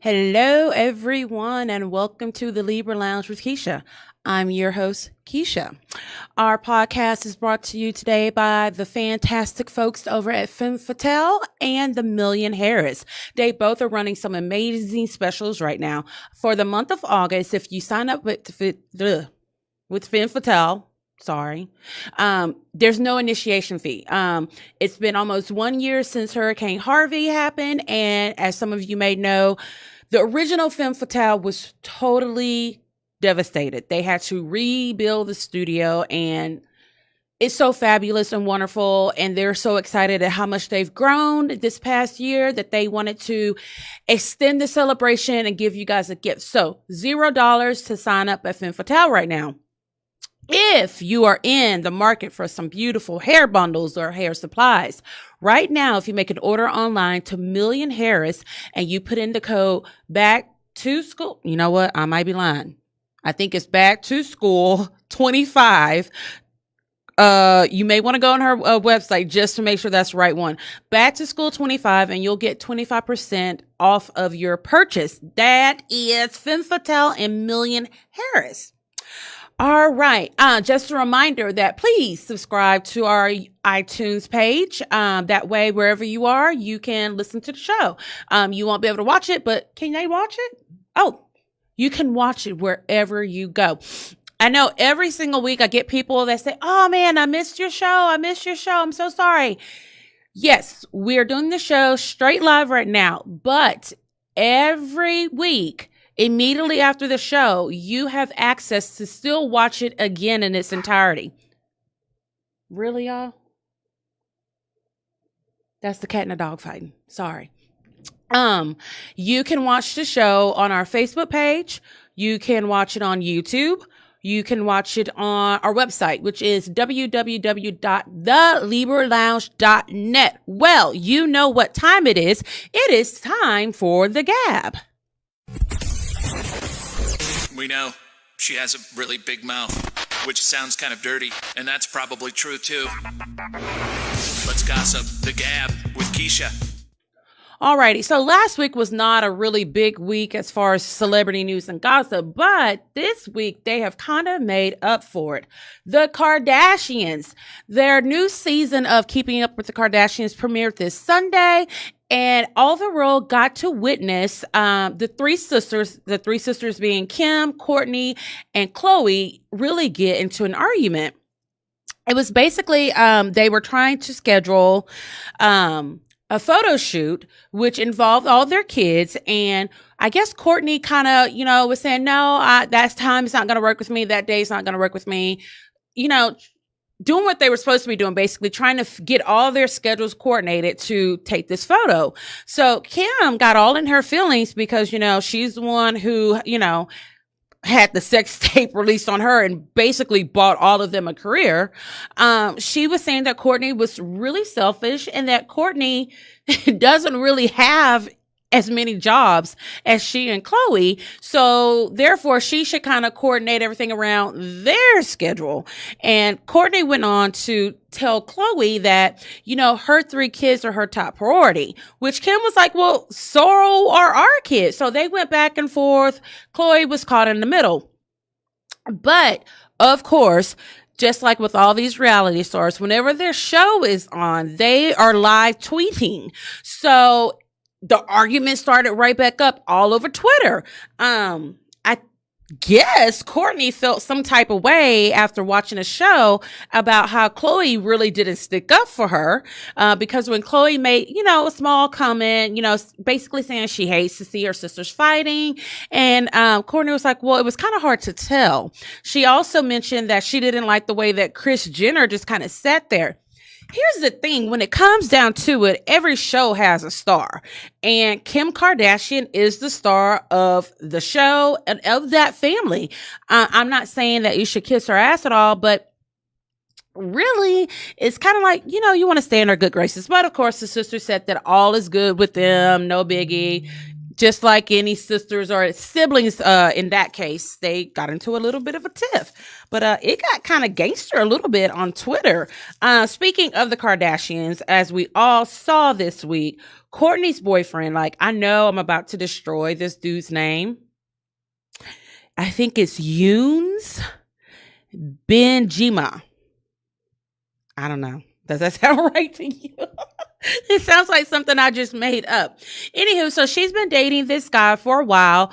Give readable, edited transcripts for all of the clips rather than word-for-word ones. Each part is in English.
Hello, everyone, and welcome to the Libra Lounge with Keisha. I'm your host, Keisha. Our podcast is brought to you today by the fantastic folks over at Femme Fatale and the Million Harris. They both are running some amazing specials right now. For the month of August, if you sign up with Femme Fatale, there's no initiation fee. It's been almost 1 year since Hurricane Harvey happened. And as some of you may know, the original Femme Fatale was totally devastated. They had to rebuild the studio, and it's so fabulous and wonderful. And they're so excited at how much they've grown this past year that they wanted to extend the celebration and give you guys a gift. So $0 to sign up at Femme Fatale right now. If you are in the market for some beautiful hair bundles or hair supplies, right now, if you make an order online to Million Harris and you put in the code back to school, you know what? I might be lying. I think it's back to school 25. You may want to go on her website just to make sure that's the right one. Back to school 25, and you'll get 25% off of your purchase. That is Femme Fatale and Million Harris. All right. Just a reminder that please subscribe to our iTunes page. That way, wherever you are, you can listen to the show. You won't be able to watch it, but can they watch it? Oh, you can watch it wherever you go. I know every single week I get people that say, "Oh man, I missed your show. I missed your show. I'm so sorry." Yes, we are doing the show straight live right now, but every week, immediately after the show, you have access to still watch it again in its entirety. Really, y'all? That's the cat and the dog fighting. Sorry. You can watch the show on our Facebook page. You can watch it on YouTube. You can watch it on our website, which is www.thelibralounge.net. Well, you know what time it is. It is time for the gab. We know she has a really big mouth, which sounds kind of dirty, and that's probably true too. Let's gossip. The Gab with Keisha. Alrighty, so last week was not a really big week as far as celebrity news and gossip, but this week they have kind of made up for it. The Kardashians, their new season of Keeping Up with the Kardashians premiered this Sunday, and all the world got to witness the three sisters being Kim, Kourtney, and Khloe, really get into an argument. It was basically they were trying to schedule a photo shoot, which involved all their kids. And I guess Kourtney kind of, was saying, no, that time is not going to work with me. That day is not going to work with me. Doing what they were supposed to be doing, basically trying to get all their schedules coordinated to take this photo. So Kim got all in her feelings because, she's the one who, had the sex tape released on her and basically bought all of them a career. She was saying that Kourtney was really selfish and that Kourtney doesn't really have as many jobs as she and Khloe. So therefore she should kind of coordinate everything around their schedule. And Kourtney went on to tell Khloe that, her 3 kids are her top priority, which Kim was like, well, so are our kids. So they went back and forth. Khloe was caught in the middle. But of course, just like with all these reality stars, whenever their show is on, they are live tweeting. So the argument started right back up all over Twitter. I guess Kourtney felt some type of way after watching a show about how Khloe really didn't stick up for her, because when Khloe made, a small comment, basically saying she hates to see her sisters fighting. And Kourtney was like, well, it was kind of hard to tell. She also mentioned that she didn't like the way that Kris Jenner just kind of sat there. Here's the thing. When it comes down to it, every show has a star. And Kim Kardashian is the star of the show and of that family. I'm not saying that you should kiss her ass at all, but really, it's kind of like, you want to stay in her good graces. But of course, the sister said that all is good with them. No biggie. just like any sisters or siblings, in that case, they got into a little bit of a tiff. But it got kind of gangster a little bit on Twitter. Speaking of the Kardashians, as we all saw this week, Kourtney's boyfriend, like, I know I'm about to destroy this dude's name. I think it's Younes Benjima. I don't know. Does that sound right to you? It sounds like something I just made up. Anywho, so she's been dating this guy for a while.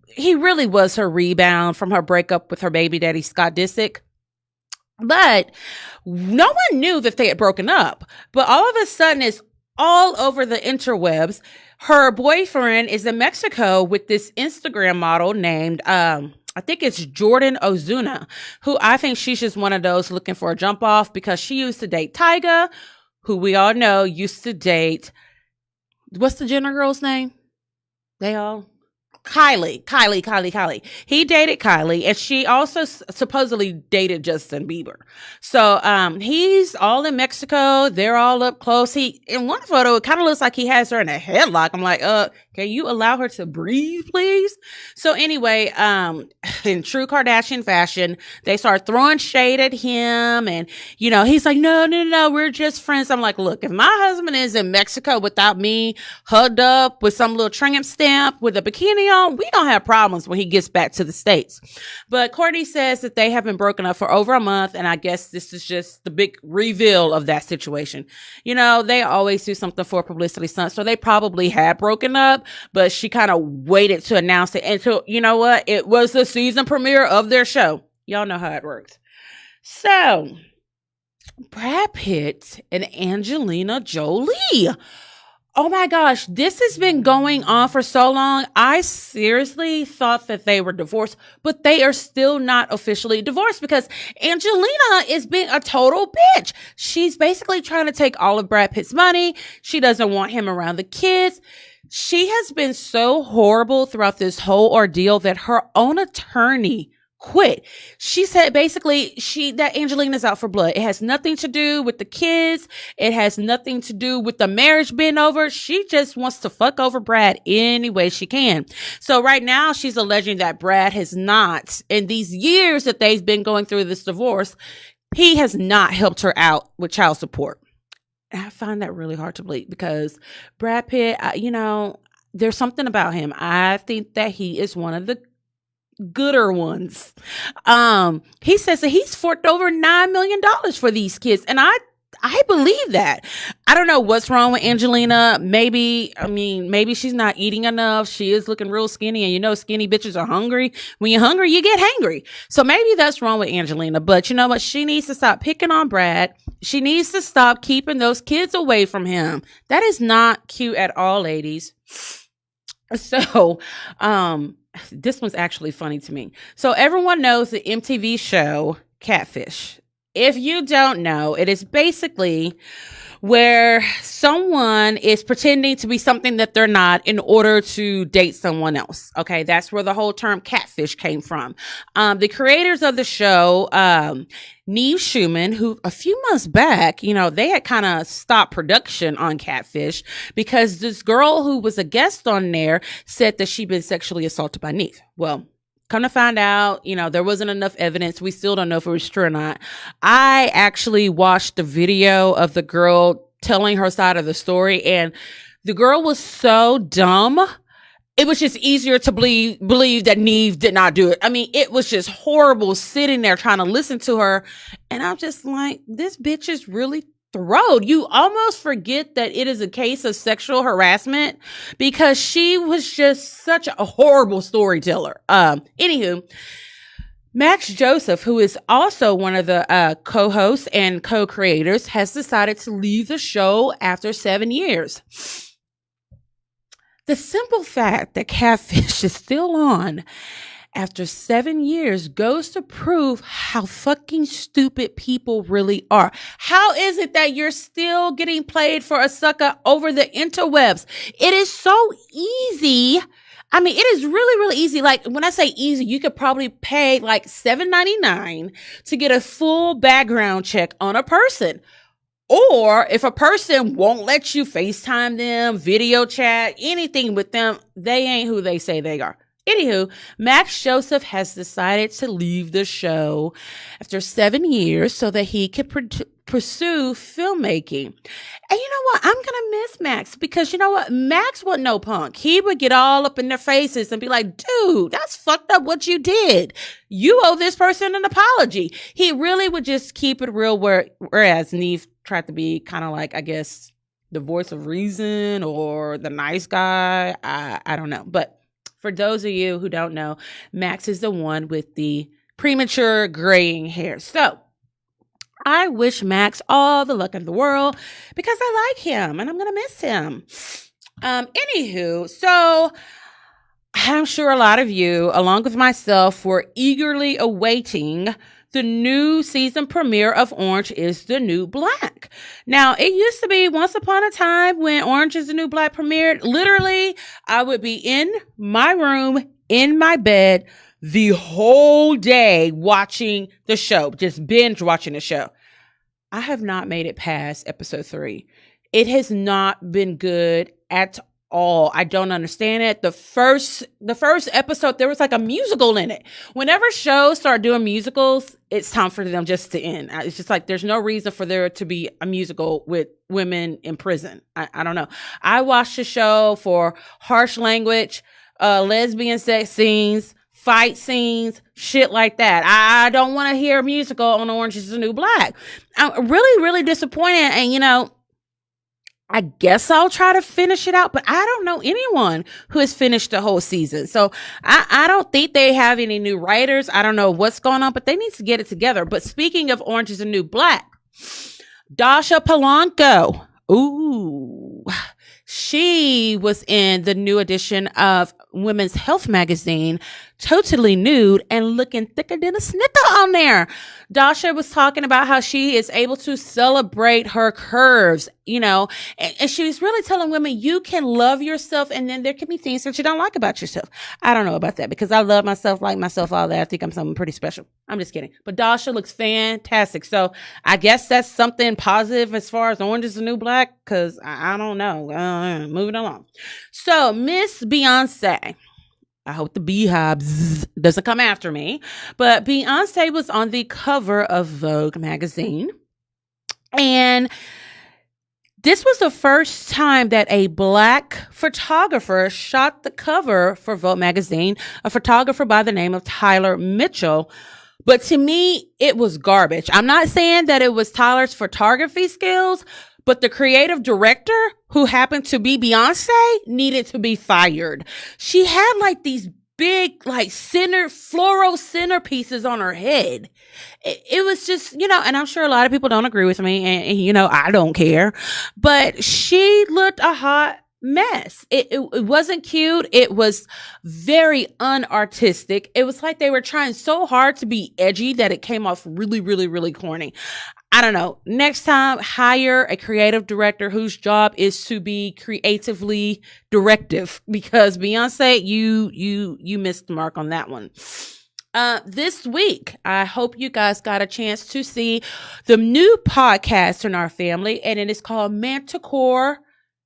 He really was her rebound from her breakup with her baby daddy, Scott Disick. But no one knew that they had broken up. But all of a sudden, it's all over the interwebs. Her boyfriend is in Mexico with this Instagram model named, I think it's Jordan Ozuna, who I think she's just one of those looking for a jump off because she used to date Tyga, who we all know used to date, what's the Jenner girl's name? Kylie. He dated Kylie, and she also supposedly dated Justin Bieber. So he's all in Mexico. They're all up close. In one photo, it kind of looks like he has her in a headlock. I'm like, can you allow her to breathe, please? So anyway, in true Kardashian fashion, they start throwing shade at him, and he's like, no, we're just friends. I'm like, look, if my husband is in Mexico without me hugged up with some little tramp stamp with a bikini on, we don't have problems when he gets back to the States. But Kourtney says that they have been broken up for over a month, and I guess this is just the big reveal of that situation. They always do something for publicity stunt, so they probably had broken up, but she kind of waited to announce it until, it was the season premiere of their show. Y'all know how it works. So, Brad Pitt and Angelina Jolie. Oh my gosh, this has been going on for so long. I seriously thought that they were divorced, but they are still not officially divorced because Angelina is being a total bitch. She's basically trying to take all of Brad Pitt's money. She doesn't want him around the kids. She has been so horrible throughout this whole ordeal that her own attorney quit. She said basically that Angelina's out for blood. It has nothing to do with the kids. It has nothing to do with the marriage being over. She just wants to fuck over Brad any way she can. So right now she's alleging that Brad has not, in these years that they've been going through this divorce, he has not helped her out with child support. And I find that really hard to believe because Brad Pitt, there's something about him. I think that he is one of the gooder ones. He says that he's forked over $9 million for these kids. And I believe that. I don't know what's wrong with Angelina. Maybe she's not eating enough. She is looking real skinny, and skinny bitches are hungry. When you're hungry, you get hangry. So maybe that's wrong with Angelina. But you know what? She needs to stop picking on Brad. She needs to stop keeping those kids away from him. That is not cute at all, ladies. So, this one's actually funny to me. So everyone knows the MTV show Catfish. If you don't know, it is basically where someone is pretending to be something that they're not in order to date someone else. Okay, that's where the whole term catfish came from. The creators of the show, Neve Schumann, who a few months back, they had kind of stopped production on Catfish because this girl who was a guest on there said that she'd been sexually assaulted by Neve. Well, come to find out, there wasn't enough evidence. We still don't know if it was true or not. I actually watched the video of the girl telling her side of the story, and the girl was so dumb. It was just easier to believe that Neve did not do it. It was just horrible sitting there trying to listen to her. And I'm just like, this bitch is really throwed. You almost forget that it is a case of sexual harassment because she was just such a horrible storyteller. Anywho, Max Joseph, who is also one of the co-hosts and co-creators, has decided to leave the show after 7 years. The simple fact that Catfish is still on after 7 years goes to prove how fucking stupid people really are. How is it that you're still getting played for a sucker over the interwebs? It is so easy. It is really, really easy. Like, when I say easy, you could probably pay like $7.99 to get a full background check on a person. Or if a person won't let you FaceTime them, video chat, anything with them, they ain't who they say they are. Anywho, Max Joseph has decided to leave the show after 7 years so that he could pursue filmmaking. And you know what? I'm going to miss Max because you know what? Max wasn't no punk. He would get all up in their faces and be like, dude, that's fucked up what you did. You owe this person an apology. He really would just keep it real, whereas Neve tried to be kind of like, I guess, the voice of reason or the nice guy. I don't know. But for those of you who don't know, Max is the one with the premature graying hair. So I wish Max all the luck in the world because I like him and I'm going to miss him. Anywho, so I'm sure a lot of you, along with myself, were eagerly awaiting the new season premiere of Orange is the New Black. Now, it used to be once upon a time when Orange is the New Black premiered, literally, I would be in my room, in my bed, the whole day watching the show, just binge watching the show. I have not made it past episode 3. It has not been good at all. I don't understand it. The first episode, there was like a musical in it. Whenever shows start doing musicals, it's time for them just to end. It's just like there's no reason for there to be a musical with women in prison. I don't know. I watched the show for harsh language, lesbian sex scenes, fight scenes, shit like that. I don't want to hear a musical on Orange is the New Black. I'm really, really disappointed. And, you know, I guess I'll try to finish it out, but I don't know anyone who has finished the whole season. So I don't think they have any new writers. I don't know what's going on, but they need to get it together. But speaking of Orange is the New Black, Dasha Polanco. Ooh, she was in the new edition of Women's Health magazine, totally nude and looking thicker than a snicker on there. Dasha was talking about how she is able to celebrate her curves, you know, and she was really telling women, you can love yourself and then there can be things that you don't like about yourself. I don't know about that because I love myself, like myself, all that. I think I'm something pretty special. I'm just kidding. But Dasha looks fantastic. So I guess that's something positive as far as Orange is the New Black because I don't know. Moving along. So Miss Beyonce. I hope the beehive doesn't come after me. But Beyonce was on the cover of Vogue magazine. And this was the first time that a Black photographer shot the cover for Vogue magazine, a photographer by the name of Tyler Mitchell. But to me, it was garbage. I'm not saying that it was Tyler's photography skills, but the creative director, who happened to be Beyonce, needed to be fired. She had like these big, like floral centerpieces on her head. It was just, you know, and I'm sure a lot of people don't agree with me and you know, I don't care, but she looked a hot mess. It wasn't cute. It was very unartistic. It was like they were trying so hard to be edgy that it came off really, really, really corny. I don't know. Next time, hire a creative director whose job is to be creatively directive because Beyonce, you missed the mark on that one. This week, I hope you guys got a chance to see the new podcast in our family, and it is called Manticore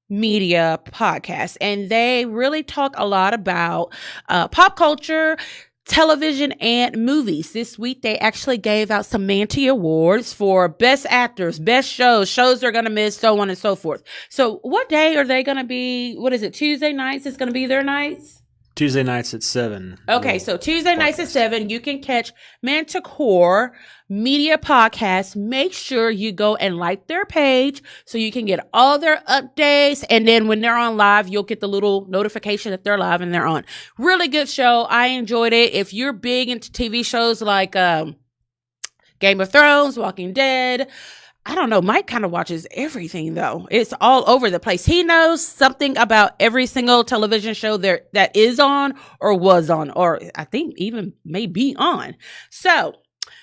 Media Podcast. And they really talk a lot about pop culture, television, and movies. This week, they actually gave out some Manty Awards for best actors, best shows they're going to miss, so on and so forth. So what day are they going to be? What is it? Tuesday nights? It's going to be their nights? Tuesday nights at 7. Okay, so Tuesday nights at 7, you can catch Manticore Media Podcast. Make sure you go and like their page so you can get all their updates. And then when they're on live, you'll get the little notification that they're live and they're on. Really good show. I enjoyed it. If you're big into TV shows like Game of Thrones, Walking Dead, I don't know. Mike kind of watches everything, though. It's all over the place. He knows something about every single television show there that is on or was on, or I think even may be on. So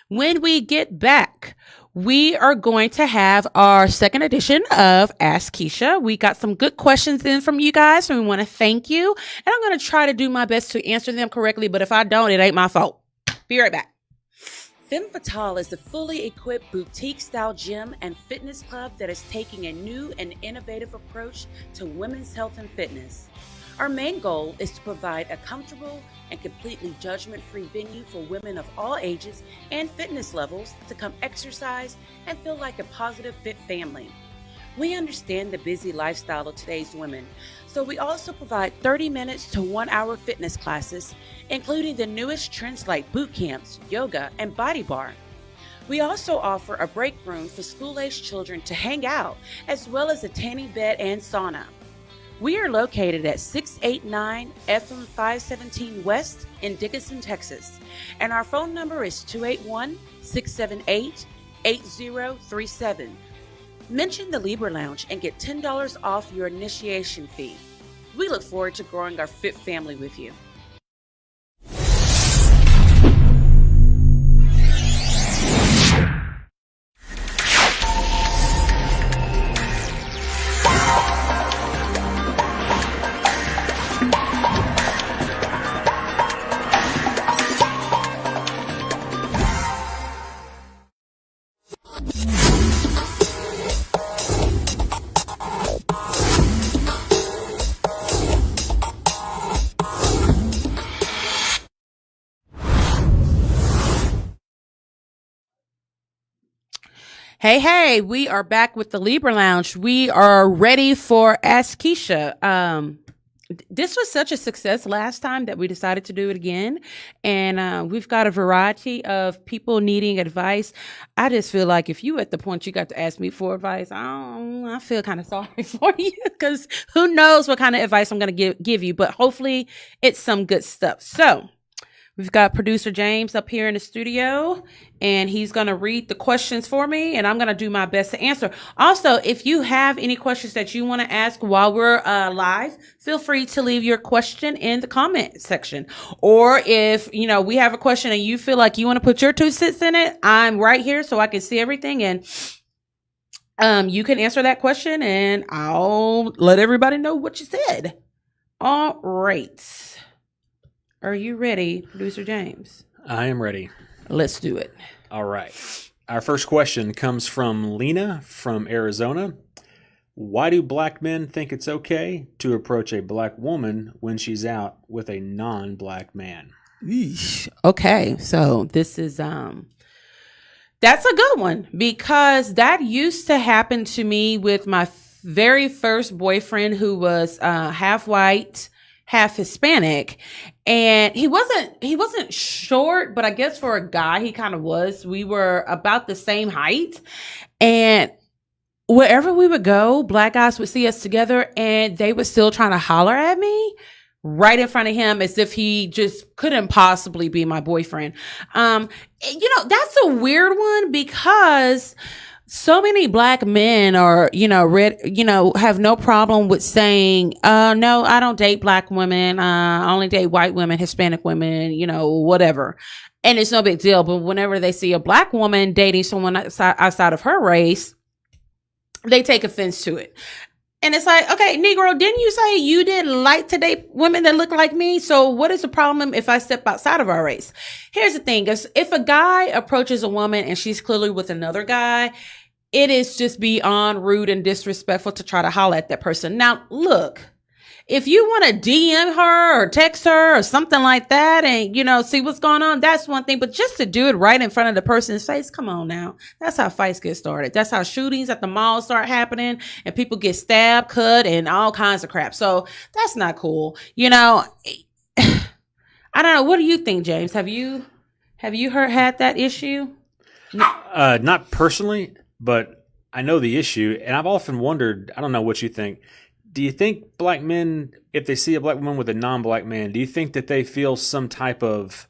when we get back, we are going to have our second edition of Ask Keisha. We got some good questions in from you guys, and we want to thank you. And I'm going to try to do my best to answer them correctly, but if I don't, it ain't my fault. Be right back. Femme Fatale is a fully equipped boutique-style gym and fitness club that is taking a new and innovative approach to women's health and fitness. Our main goal is to provide a comfortable and completely judgment-free venue for women of all ages and fitness levels to come exercise and feel like a positive, fit family. We understand the busy lifestyle of today's women, so we also provide 30 minutes to 1 hour fitness classes, including the newest trends like boot camps, yoga, and body bar. We also offer a break room for school-aged children to hang out, as well as a tanning bed and sauna. We are located at 689 FM 517 West in Dickinson, Texas, and our phone number is 281-678-8037. Mention the Libra Lounge and get $10 off your initiation fee. We look forward to growing our fit family with you. Hey, we are back with the Libra Lounge. We are ready for Ask Keisha. This was such a success last time that we decided to do it again. And we've got a variety of people needing advice. I just feel like if you at the point you got to ask me for advice, I feel kind of sorry for you because who knows what kind of advice I'm going to give you. But hopefully it's some good stuff. So we've got producer James up here in the studio, and he's going to read the questions for me, and I'm going to do my best to answer. Also, if you have any questions that you want to ask while we're live, feel free to leave your question in the comment section. Or if, we have a question and you feel like you want to put your 2 cents in it, I'm right here so I can see everything, and you can answer that question, and I'll let everybody know what you said. All right. Are you ready, producer James? I am ready. Let's do it. All right. Our first question comes from Lena from Arizona. Why do black men think it's okay to approach a black woman when she's out with a non-black man? Okay, so this is that's a good one because that used to happen to me with my very first boyfriend who was half white, half Hispanic, and he wasn't short, but I guess for a guy he kind of was. We were about the same height, and wherever we would go, black guys would see us together and they were still trying to holler at me right in front of him as if he just couldn't possibly be my boyfriend. That's a weird one because so many black men are, have no problem with saying, no, I don't date black women. I only date white women, Hispanic women, whatever. And it's no big deal. But whenever they see a black woman dating someone outside of her race, they take offense to it. And it's like, okay, Negro, didn't you say you didn't like to date women that look like me? So what is the problem if I step outside of our race? Here's the thing, is if a guy approaches a woman and she's clearly with another guy, it is just beyond rude and disrespectful to try to holler at that person. Now, look, if you want to DM her or text her or something like that and, see what's going on, that's one thing. But just to do it right in front of the person's face, come on now. That's how fights get started. That's how shootings at the mall start happening and people get stabbed, cut, and all kinds of crap. So that's not cool. I don't know. What do you think, James? Have you had that issue? Not personally, but I know the issue. And I've often wondered, I don't know what you think. Do you think black men, if they see a black woman with a non-black man, do you think that they feel some type of,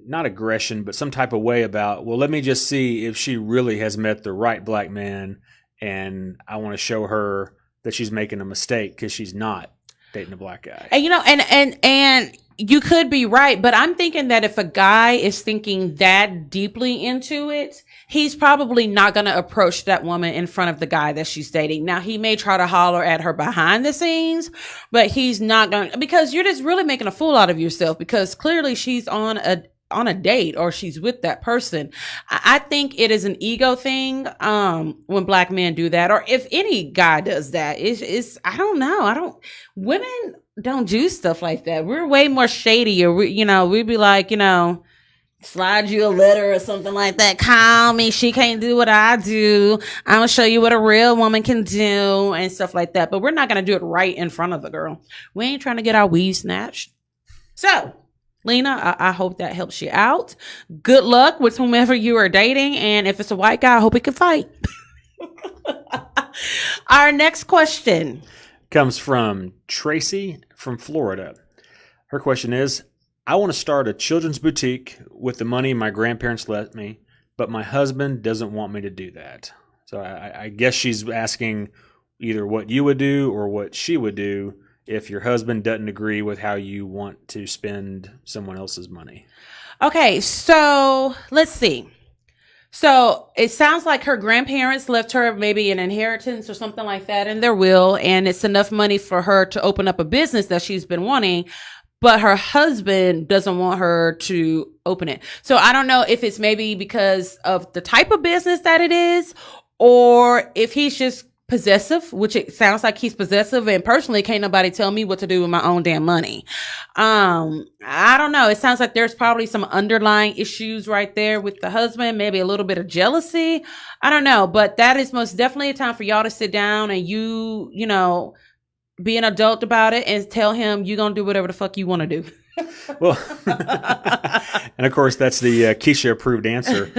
not aggression, but some type of way about, well, let me just see if she really has met the right black man, and I want to show her that she's making a mistake because she's not dating a black guy. And and you could be right, but I'm thinking that if a guy is thinking that deeply into it, he's probably not going to approach that woman in front of the guy that she's dating. Now, he may try to holler at her behind the scenes, but he's not going to, because you're just really making a fool out of yourself because clearly she's on on a date or she's with that person. I think it is an ego thing when black men do that, or if any guy does that. It's I don't know. Women don't do stuff like that. We're way more shady, or we'd be like, slide you a letter or something like that. Call me. She can't do what I do. I'm going to show you what a real woman can do and stuff like that. But we're not going to do it right in front of the girl. We ain't trying to get our weave snatched. So, Lena, I hope that helps you out. Good luck with whomever you are dating. And if it's a white guy, I hope he can fight. Our next question comes from Tracy from Florida. Her question is, I want to start a children's boutique with the money my grandparents left me, but my husband doesn't want me to do that. So I guess she's asking either what you would do or what she would do if your husband doesn't agree with how you want to spend someone else's money. Okay, so let's see. So it sounds like her grandparents left her maybe an inheritance or something like that in their will, and it's enough money for her to open up a business that she's been wanting. But her husband doesn't want her to open it. So I don't know if it's maybe because of the type of business that it is, or if he's just possessive, which it sounds like he's possessive. And personally, can't nobody tell me what to do with my own damn money. I don't know. It sounds like there's probably some underlying issues right there with the husband, maybe a little bit of jealousy. I don't know. But that is most definitely a time for y'all to sit down and be an adult about it and tell him you're going to do whatever the fuck you want to do. Well, and of course, that's the Keisha approved answer.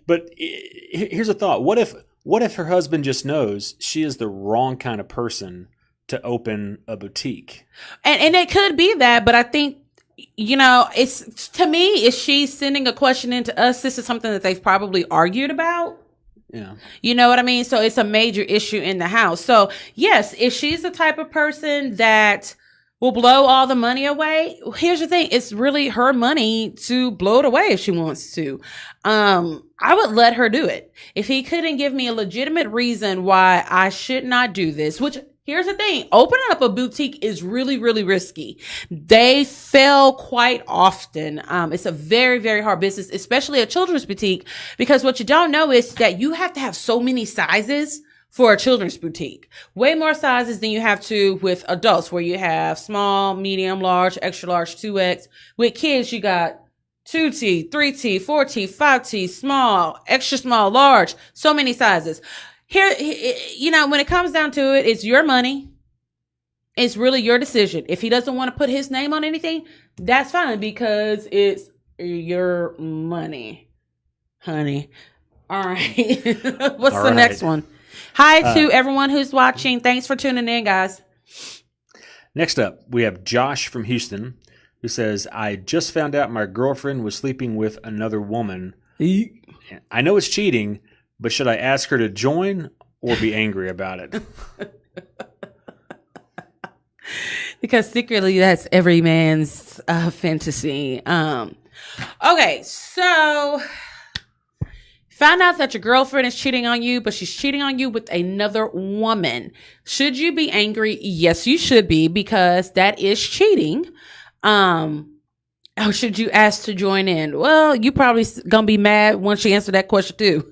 But here's a thought. What if her husband just knows she is the wrong kind of person to open a boutique? And it could be that, but I think, it's, to me, is she sending a question into us? This is something that they've probably argued about. Yeah. You know what I mean? So it's a major issue in the house. So yes, if she's the type of person that will blow all the money away, here's the thing. It's really her money to blow it away if she wants to. I would let her do it. If he couldn't give me a legitimate reason why I should not do this, which here's the thing. Opening up a boutique is really, really risky. They fail quite often. It's a very, very hard business, especially a children's boutique, because what you don't know is that you have to have so many sizes for a children's boutique. Way more sizes than you have to with adults, where you have small, medium, large, extra large, 2X. With kids, you got 2T, 3T, 4T, 5T, small, extra small, large, so many sizes. Here, when it comes down to it, it's your money. It's really your decision. If he doesn't want to put his name on anything, that's fine, because it's your money, honey. All right. What's the next one? Hi to everyone who's watching. Thanks for tuning in, guys. Next up, we have Josh from Houston, who says, I just found out my girlfriend was sleeping with another woman. I know it's cheating, but should I ask her to join or be angry about it? Because secretly, that's every man's fantasy. Okay, so found out that your girlfriend is cheating on you, but she's cheating on you with another woman. Should you be angry? Yes, you should be, because that is cheating. Or should you ask to join in? Well, you probably gonna be mad once you answer that question too.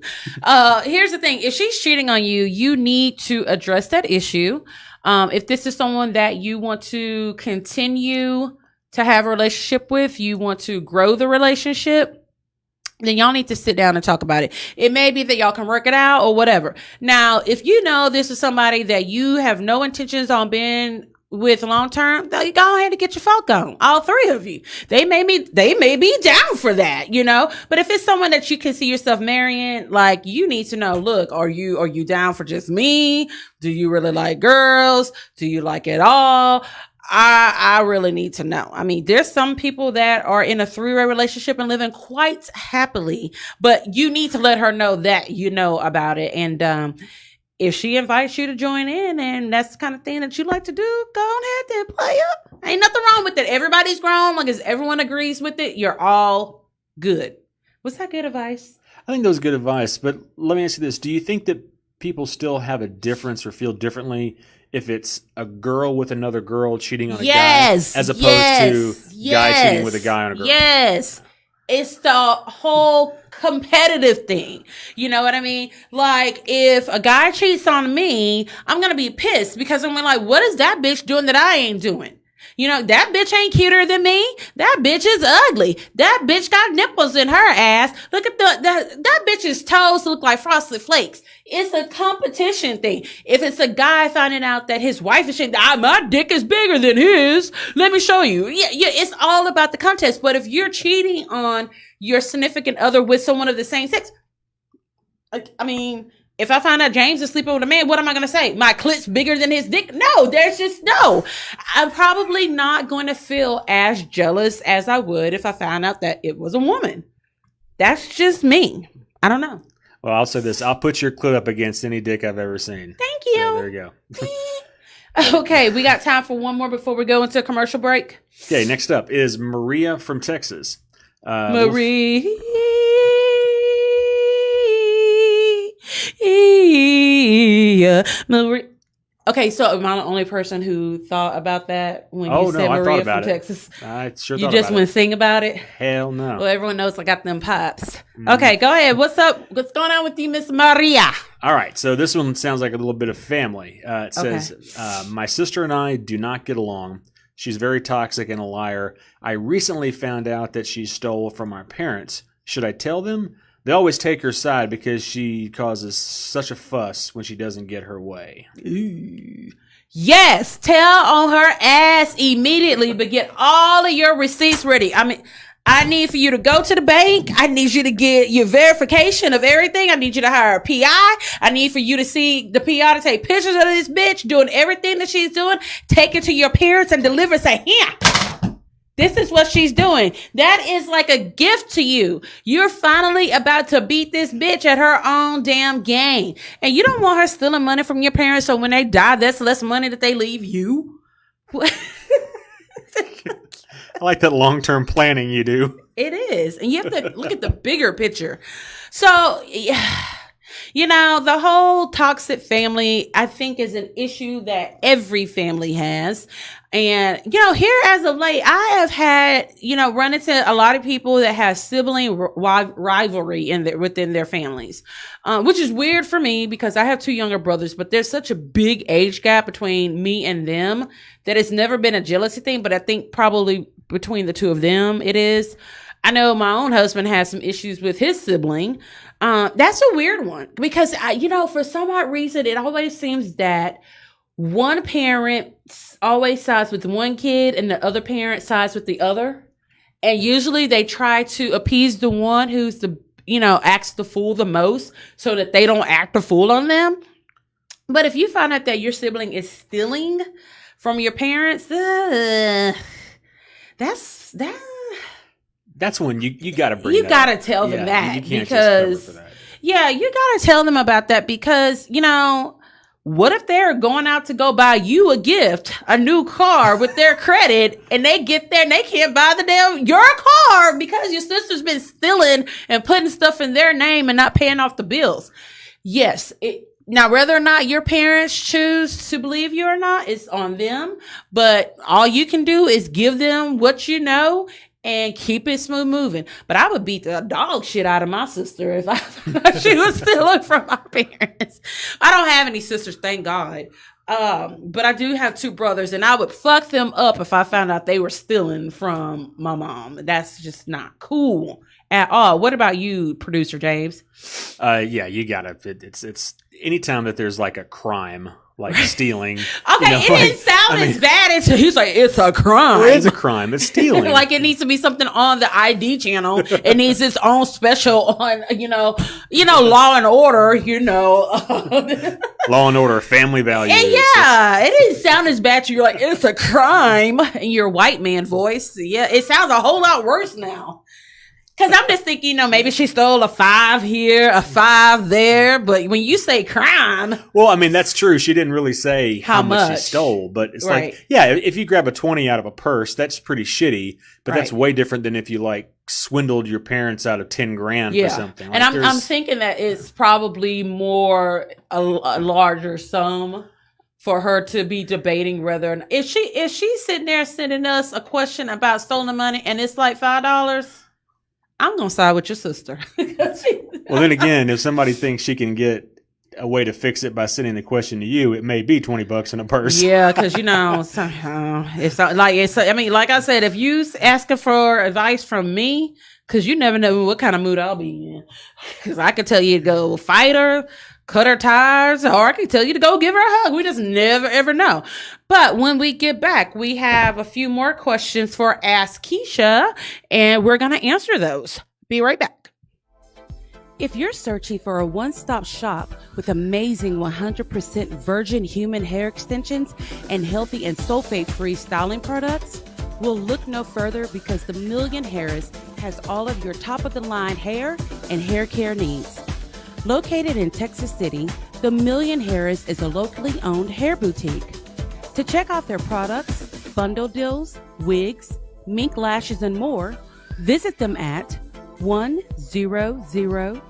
Here's the thing. If she's cheating on you, you need to address that issue. If this is someone that you want to continue to have a relationship with, you want to grow the relationship, then y'all need to sit down and talk about it. It may be that y'all can work it out or whatever. Now, if you know this is somebody that you have no intentions on being with long term, go ahead and get your folk on. All three of you. They may be down for that, But if it's someone that you can see yourself marrying, like, you need to know, look, are you down for just me? Do you really like girls? Do you like it all? I really need to know. I mean, there's some people that are in a 3-way relationship and living quite happily, but you need to let her know that you know about it. And if she invites you to join in and that's the kind of thing that you like to do, go ahead and play up. Ain't nothing wrong with it. Everybody's grown. Long as everyone agrees with it, you're all good. Was that good advice? I think that was good advice, but let me ask you this. Do you think that people still have a difference or feel differently if it's a girl with another girl cheating on a guy, as opposed to guy cheating with a guy on a girl? Yes. It's the whole competitive thing. You know what I mean? Like, if a guy cheats on me, I'm going to be pissed because I'm like, what is that bitch doing that I ain't doing? You know, that bitch ain't cuter than me. That bitch is ugly. That bitch got nipples in her ass. Look at that bitch's toes look like frosted flakes. It's a competition thing. If it's a guy finding out that his wife is saying, my dick is bigger than his, let me show you. Yeah, it's all about the contest. But if you're cheating on your significant other with someone of the same sex, I mean, if I find out James is sleeping with a man, what am I going to say? My clit's bigger than his dick? No, there's just no. I'm probably not going to feel as jealous as I would if I found out that it was a woman. That's just me. I don't know. Well, I'll say this. I'll put your clit up against any dick I've ever seen. Thank you. So there you go. Okay, we got time for one more before we go into a commercial break. Okay, next up is Maria from Texas. Maria. Okay, so am I the only person who thought about that when you said Maria from Texas? I sure you thought just about went sing about it? Hell no. Well, everyone knows I got them pops. Okay, go ahead. What's up? What's going on with you, Miss Maria? All right, so this one sounds like a little bit of family. It says, my sister and I do not get along. She's very toxic and a liar. I recently found out that she stole from our parents. Should I tell them? They always take her side because she causes such a fuss when she doesn't get her way. Ooh. Yes, tell on her ass immediately, but get all of your receipts ready. I mean, I need for you to go to the bank. I need you to get your verification of everything. I need you to hire a PI. I need for you to see the PI to take pictures of this bitch doing everything that she's doing. Take it to your parents and deliver. Say, here. This is what she's doing. That is like a gift to you. You're finally about to beat this bitch at her own damn game. And you don't want her stealing money from your parents so when they die, that's less money that they leave you. I like that long-term planning you do. It is. And you have to look at the bigger picture. So, you know, the whole toxic family, I think, is an issue that every family has. And, you know, here as of late, I have had, you know, run into a lot of people that have sibling rivalry within their families, which is weird for me because I have two younger brothers, but there's such a big age gap between me and them that it's never been a jealousy thing. But I think probably between the two of them, it is. I know my own husband has some issues with his sibling. That's a weird one because, you know, for some odd reason, it always seems that one parent always sides with one kid and the other parent sides with the other. And usually they try to appease the one who's acts the fool the most so that they don't act the fool on them. But if you find out that your sibling is stealing from your parents, that's when you got to bring you got to tell them that you can't because just cover for that. Yeah, you got to tell them about that because, you know, what if they're going out to go buy you a gift, a new car with their credit, and they get there and they can't buy your car because your sister's been stealing and putting stuff in their name and not paying off the bills? Yes. Now, whether or not your parents choose to believe you or not, it's on them. But all you can do is give them what you know and keep it smooth moving. But I would beat the dog shit out of my sister if I thought she was stealing from my parents. I don't have any sisters, thank God. But I do have two brothers, and I would fuck them up if I found out they were stealing from my mom. That's just not cool at all. What about you, producer James? Yeah, you gotta. It's anytime that there's like a crime, like stealing. Okay, it didn't sound as bad as he's like, it's a crime. Well, it's a crime. It's stealing. Like it needs to be something on the ID channel. It needs its own special on, Law and Order, Law and Order, Family Values. And yeah, it didn't sound as bad to you. You're like, it's a crime in your white man voice. Yeah, it sounds a whole lot worse now. Because I'm just thinking, maybe she stole a 5 here, a 5 there. But when you say crime. Well, I mean, that's true. She didn't really say how much she stole. But it's right. Like, yeah, if you grab a 20 out of a purse, that's pretty shitty. But that's way different than if you swindled your parents out of 10 grand for something. And I'm thinking that it's probably more a larger sum for her to be debating whether or not. If she's sitting there sending us a question about stolen money and it's like $5. I'm going to side with your sister. Well, then again, if somebody thinks she can get a way to fix it by sending the question to you, it may be $20 in a purse. Yeah, because I mean, like I said, if you asking for advice from me, because you never know what kind of mood I'll be in. Because I could tell you to go fight her, cut her tires, or I could tell you to go give her a hug. We just never ever know. But when we get back, we have a few more questions for Ask Keisha, and we're gonna answer those. Be right back. If you're searching for a one-stop shop with amazing 100% virgin human hair extensions and healthy and sulfate-free styling products, well, look no further because the Million Hairist has all of your top-of-the-line hair and hair care needs. Located in Texas City, the Million Hairist is a locally owned hair boutique. To check out their products, bundle deals, wigs, mink lashes, and more, visit them at 10000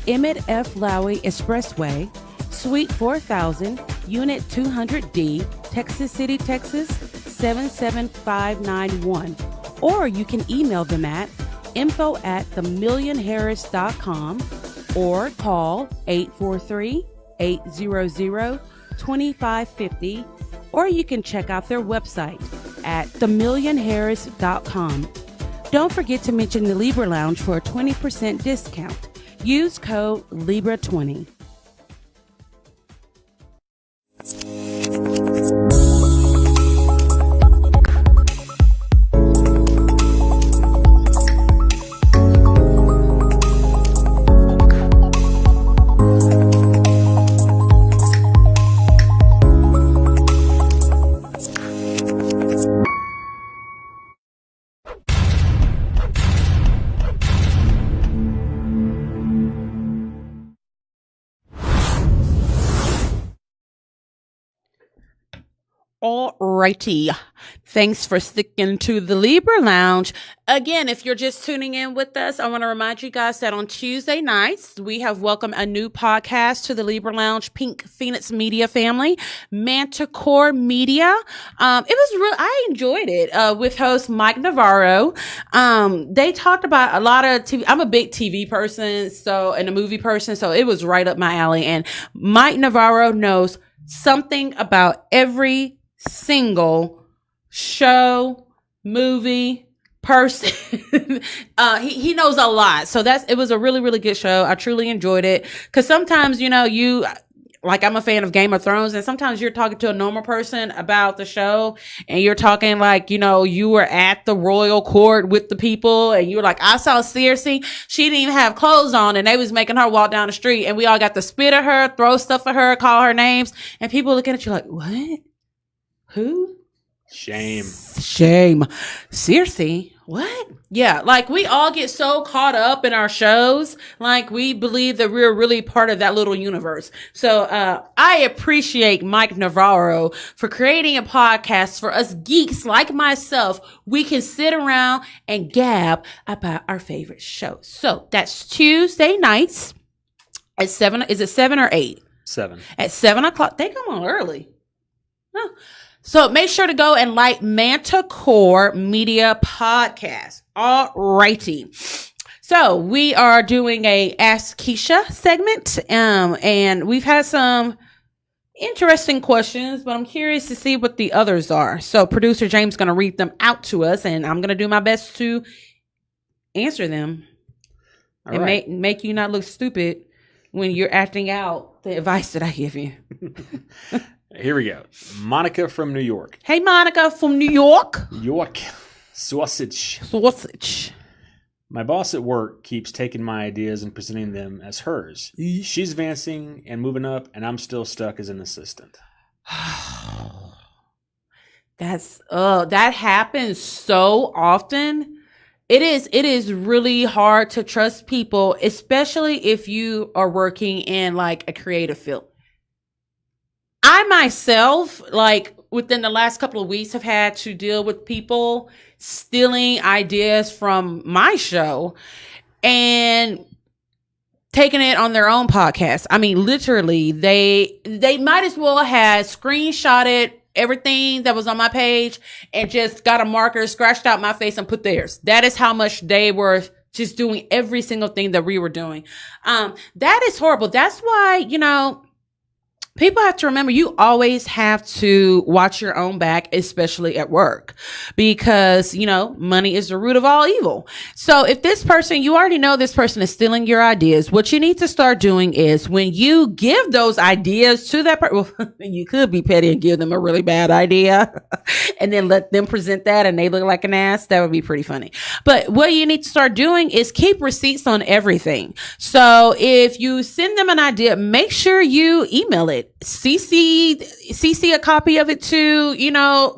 Emmett F. Lowey Expressway, Suite 4000, Unit 200D, Texas City, Texas 77591. Or you can email them at info@themillionharris.com or call 843-800-2550, or you can check out their website at themillionharris.com. Don't forget to mention the Libra Lounge for a 20% discount. Use code LIBRA20. Alrighty. Thanks for sticking to the Libra Lounge. Again, if you're just tuning in with us, I want to remind you guys that on Tuesday nights, we have welcomed a new podcast to the Libra Lounge Pink Phoenix Media family, Manticore Media. I enjoyed it, with host Mike Navarro. They talked about a lot of TV. I'm a big TV person, and a movie person, so it was right up my alley. And Mike Navarro knows something about every single show, movie, person. He knows a lot. So it was a really, really good show. I truly enjoyed it. Cause sometimes, I'm a fan of Game of Thrones, and sometimes you're talking to a normal person about the show and you're talking like, you were at the royal court with the people and you were like, I saw Cersei. She didn't even have clothes on and they was making her walk down the street and we all got to spit at her, throw stuff at her, call her names, and people looking at you like, what? Who? Shame. Cersei? What? Yeah, like we all get so caught up in our shows, like we believe that we're really part of that little universe. So I appreciate Mike Navarro for creating a podcast for us geeks like myself. We can sit around and gab about our favorite shows. So that's Tuesday nights at 7. Is it 7 or 8? 7. At 7:00. They come on early. Huh. So make sure to go and like Manticore Media Podcast. All righty. So we are doing a Ask Keisha segment, and we've had some interesting questions, but I'm curious to see what the others are. So producer James is going to read them out to us, and I'm going to do my best to answer them. All and right. make you not look stupid when you're acting out the advice that I give you. Here we go. Monica from New York. Hey, Monica from New York. York. Sausage. My boss at work keeps taking my ideas and presenting them as hers. She's advancing and moving up, and I'm still stuck as an assistant. That happens so often. It is really hard to trust people, especially if you are working in like a creative field. I myself, like within the last couple of weeks, have had to deal with people stealing ideas from my show and taking it on their own podcast. I mean, literally, they might as well have screenshotted everything that was on my page and just got a marker, scratched out my face and put theirs. That is how much they were just doing every single thing that we were doing. That is horrible. That's why, people have to remember you always have to watch your own back, especially at work, because, money is the root of all evil. So if this person, you already know this person is stealing your ideas, what you need to start doing is when you give those ideas to that person, well, you could be petty and give them a really bad idea and then let them present that and they look like an ass. That would be pretty funny. But what you need to start doing is keep receipts on everything. So if you send them an idea, make sure you email it. CC a copy of it to,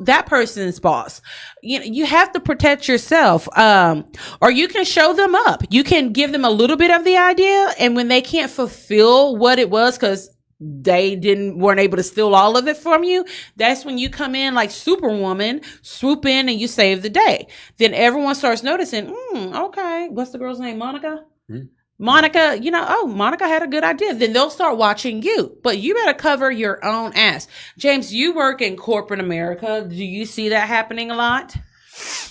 that person's boss. You have to protect yourself. Or you can show them up. You can give them a little bit of the idea. And when they can't fulfill what it was, because they weren't able to steal all of it from you, that's when you come in like Superwoman, swoop in and you save the day. Then everyone starts noticing, okay, what's the girl's name? Monica? Mm-hmm. Monica, Monica had a good idea. Then they'll start watching you, but you better cover your own ass. James, you work in corporate America. Do you see that happening a lot?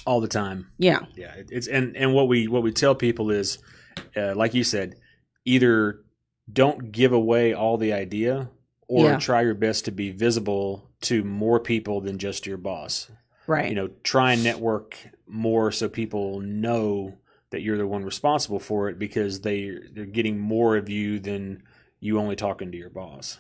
All the time. Yeah. Yeah. It's, and what we tell people is, like you said, either don't give away all the idea or try your best to be visible to more people than just your boss. Right. Try and network more so people know that you're the one responsible for it, because they're getting more of you than you only talking to your boss.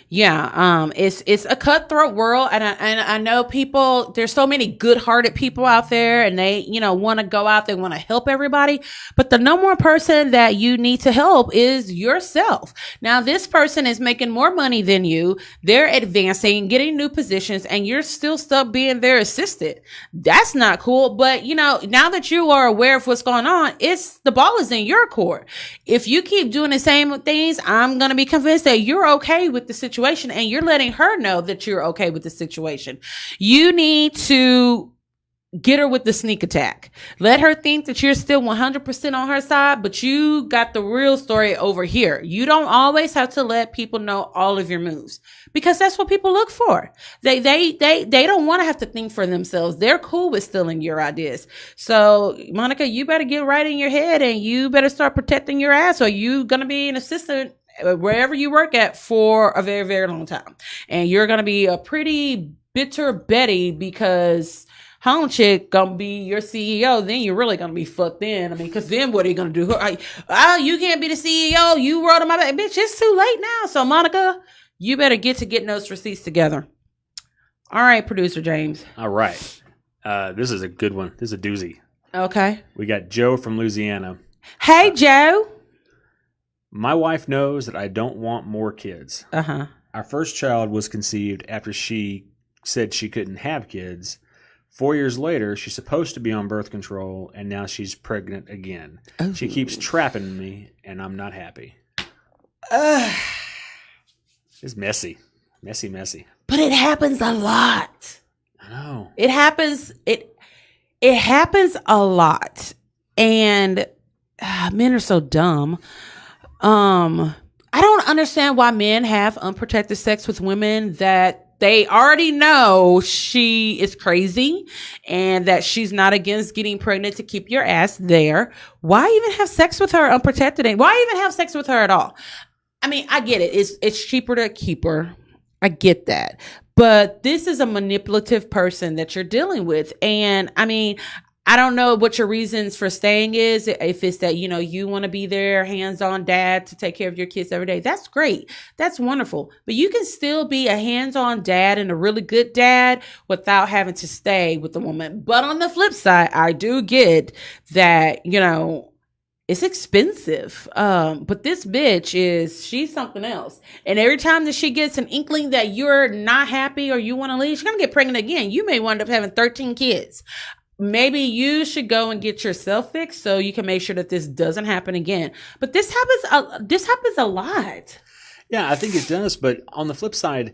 Yeah. It's a cutthroat world. And I know people, there's so many good-hearted people out there and they, want to go out, they want to help everybody. But the number one person that you need to help is yourself. Now, this person is making more money than you. They're advancing, getting new positions, and you're still stuck being their assistant. That's not cool. But, now that you are aware of what's going on, the ball is in your court. If you keep doing the same things, I'm going to be convinced that you're okay with the situation and you're letting her know that you're okay with the situation. You need to get her with the sneak attack. Let her think that you're still 100% on her side, but you got the real story over here. You don't always have to let people know all of your moves, because that's what people look for. They don't want to have to think for themselves. They're cool with stealing your ideas. So, Monica, you better get right in your head and you better start protecting your ass, or you're going to be an assistant wherever you work at for a very, very long time. And you're going to be a pretty bitter Betty, because home chick going to be your CEO. Then you're really going to be fucked in. Because then what are you going to do? You can't be the CEO. You wrote on my back. Bitch, it's too late now. So, Monica, you better getting those receipts together. All right, producer James. All right. This is a good one. This is a doozy. Okay. We got Joe from Louisiana. Hey, Joe. My wife knows that I don't want more kids. Uh-huh. Our first child was conceived after she said she couldn't have kids. 4 years later, she's supposed to be on birth control, and now she's pregnant again. Oh. She keeps trapping me, and I'm not happy. It's messy. Messy. But it happens a lot. I know. It happens. It happens a lot. And men are so dumb. I don't understand why men have unprotected sex with women that they already know she is crazy and that she's not against getting pregnant to keep your ass there. Why even have sex with her unprotected? And why even have sex with her at all? I get it. It's cheaper to keep her. I get that. But this is a manipulative person that you're dealing with. And I don't know what your reasons for staying is. If it's that, you want to be there, hands-on dad to take care of your kids every day. That's great. That's wonderful. But you can still be a hands-on dad and a really good dad without having to stay with the woman. But on the flip side, I do get that, it's expensive. But this bitch she's something else. And every time that she gets an inkling that you're not happy or you want to leave, she's going to get pregnant again. You may wind up having 13 kids. Maybe you should go and get yourself fixed so you can make sure that this doesn't happen again. But this happens a lot. Yeah, I think it does. But on the flip side,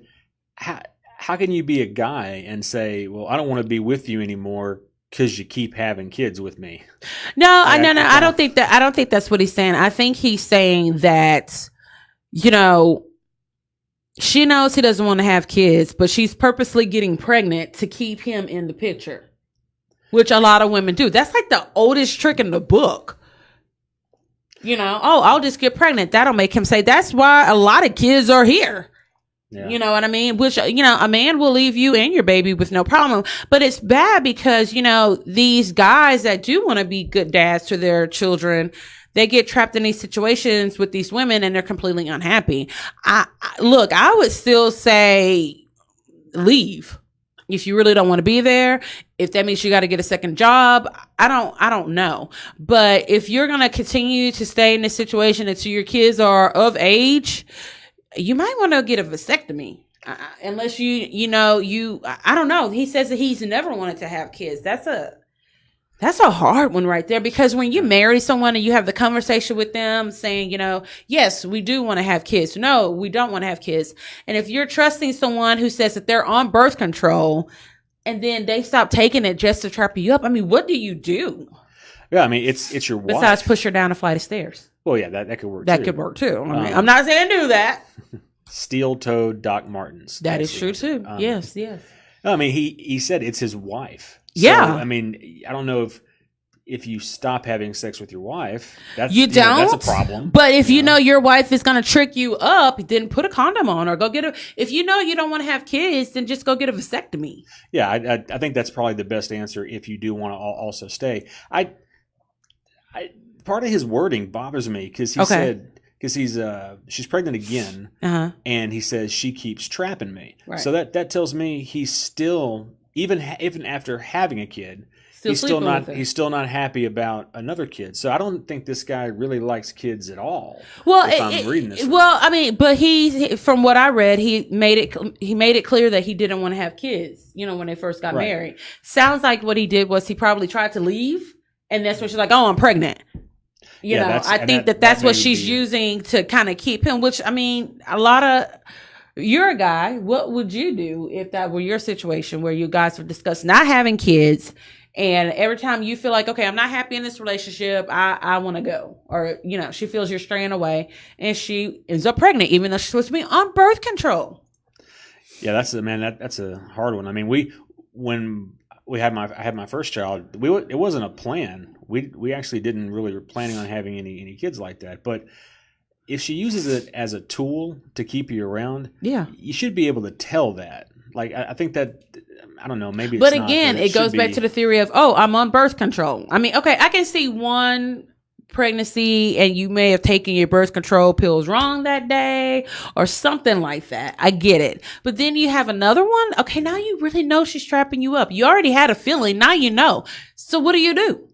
how can you be a guy and say, well, I don't want to be with you anymore because you keep having kids with me? No. I don't think that's what he's saying. I think he's saying that, She knows he doesn't want to have kids, but she's purposely getting pregnant to keep him in the picture, which a lot of women do. That's like the oldest trick in the book. I'll just get pregnant. That'll make him say, that's why a lot of kids are here. Yeah. You know what I mean? Which, a man will leave you and your baby with no problem. But it's bad because, these guys that do want to be good dads to their children, they get trapped in these situations with these women and they're completely unhappy. I would still say leave if you really don't want to be there. If that means you got to get a second job, I don't know. But if you're going to continue to stay in this situation until your kids are of age, you might want to get a vasectomy. Unless I don't know. He says that he's never wanted to have kids. That's a hard one right there, because when you marry someone and you have the conversation with them saying, yes, we do want to have kids. No, we don't want to have kids. And if you're trusting someone who says that they're on birth control and then they stop taking it just to trap you up, I mean, what do you do? Yeah, I mean, it's your wife. Besides push her down a flight of stairs. Well, yeah, that could work too. That could work too. I mean, I'm not saying do that. Steel-toed Doc Martens. That is true too. Yes. I mean, he said it's his wife. Yeah. So, I mean, I don't know if you stop having sex with your wife, that's a problem. But if you know your wife is going to trick you up, then put a condom on, or go get if you don't want to have kids, then just go get a vasectomy. Yeah, I think that's probably the best answer if you do want to also stay. Part of his wording bothers me because he said, she's pregnant again, and he says she keeps trapping me. Right. So that tells me he's still, even after having a kid, he's still not happy about another kid. So I don't think this guy really likes kids at all. Well, I'm reading this. Well, I mean, but he, from what I read, he made it clear that he didn't want to have kids. When they first got married. Sounds like what he did was he probably tried to leave, and that's when she's like, "Oh, I'm pregnant." I think that's what she's using to kind of keep him, which, I mean, you're a guy. What would you do if that were your situation where you guys were discussing not having kids, and every time you feel like, okay, I'm not happy in this relationship, I want to go, or, she feels you're straying away and she ends up pregnant, even though she's supposed to be on birth control. Yeah, that's a hard one. I mean, when I had my first child, it wasn't a plan. We actually didn't really were planning on having any kids like that. But if she uses it as a tool to keep you around, you should be able to tell that. Like, I think that, I don't know, maybe. But again, it goes back to the theory of, I'm on birth control. I mean, okay, I can see one pregnancy and you may have taken your birth control pills wrong that day or something like that. I get it. But then you have another one. Okay, now you really know she's trapping you up. You already had a feeling. Now you know. So what do?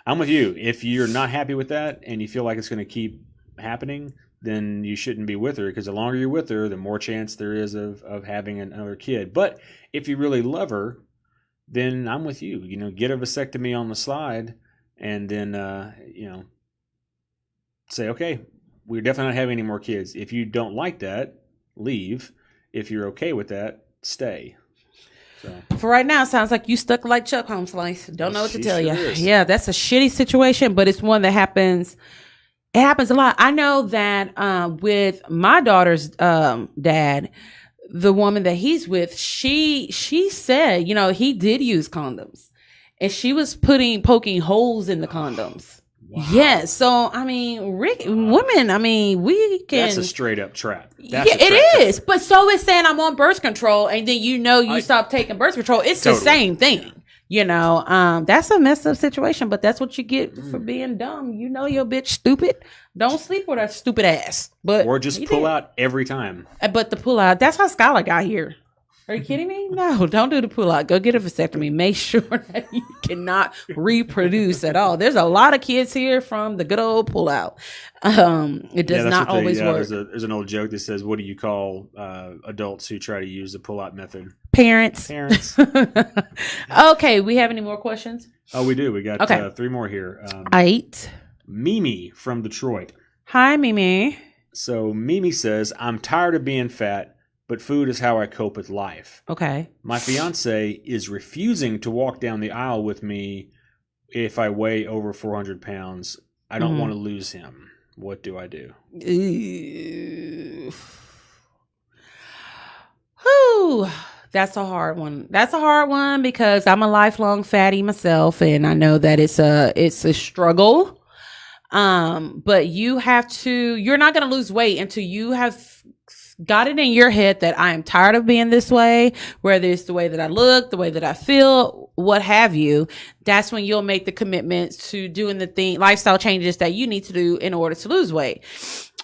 I'm with you. If you're not happy with that and you feel like it's going to keep happening, then you shouldn't be with her, because the longer you're with her, the more chance there is of having another kid. But if you really love her, then I'm with you. Get a vasectomy on the slide. And then, say, okay, we're definitely not having any more kids. If you don't like that, leave. If you're okay with that, stay. So. For right now, it sounds like you stuck like Chuck Home Slice. Don't know what to tell you. Yeah, that's a shitty situation, but it's one that happens. It happens a lot. I know that with my daughter's dad, the woman that he's with, she said, he did use condoms. And she was poking holes in the condoms. Wow. Yes. So, I mean, women, I mean, we can. That's a straight up trap. It is. But so is saying I'm on birth control and then you stop taking birth control. It's the same thing. That's a messed up situation, but that's what you get for being dumb. Your bitch stupid. Don't sleep with her stupid ass. Or just pull out every time. But the pull out, that's how Skylar got here. Are you kidding me? No, don't do the pull out. Go get a vasectomy. Make sure that you cannot reproduce at all. There's a lot of kids here from the good old pull out. It does not always work. There's an old joke that says, what do you call adults who try to use the pull out method? Parents. Okay, we have any more questions? Oh, we do. We got 3 more here. 8. Mimi from Detroit. Hi, Mimi. So Mimi says, I'm tired of being fat, but food is how I cope with life. Okay. My fiance is refusing to walk down the aisle with me if I weigh over 400 pounds. I don't want to lose him. What do I do? Whew, that's a hard one. That's a hard one because I'm a lifelong fatty myself, and I know that it's a struggle. But you're not going to lose weight until you have got it in your head that I am tired of being this way, whether it's the way that I look, the way that I feel, what have you. That's when you'll make the commitments to doing the lifestyle changes that you need to do in order to lose weight.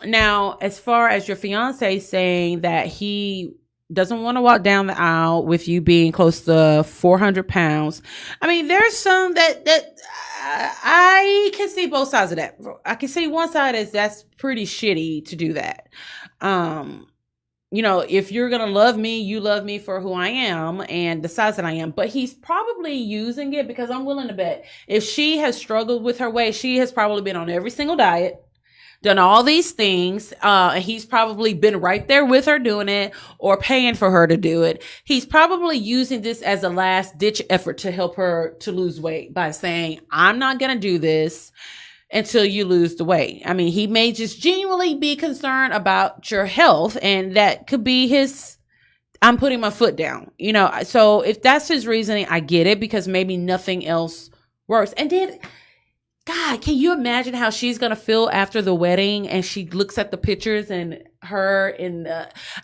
Now, as far as your fiance saying that he doesn't want to walk down the aisle with you being close to 400 pounds. I mean, there's some that I can see both sides of that. I can see one side is that's pretty shitty to do that. If you're going to love me, you love me for who I am and the size that I am. But he's probably using it because I'm willing to bet if she has struggled with her weight, she has probably been on every single diet, done all these things. And he's probably been right there with her doing it or paying for her to do it. He's probably using this as a last ditch effort to help her to lose weight by saying, I'm not going to do this until you lose the weight. I mean, he may just genuinely be concerned about your health, and that could be I'm putting my foot down, so if that's his reasoning, I get it, because maybe nothing else works. And then, God, can you imagine how she's going to feel after the wedding and she looks at the pictures and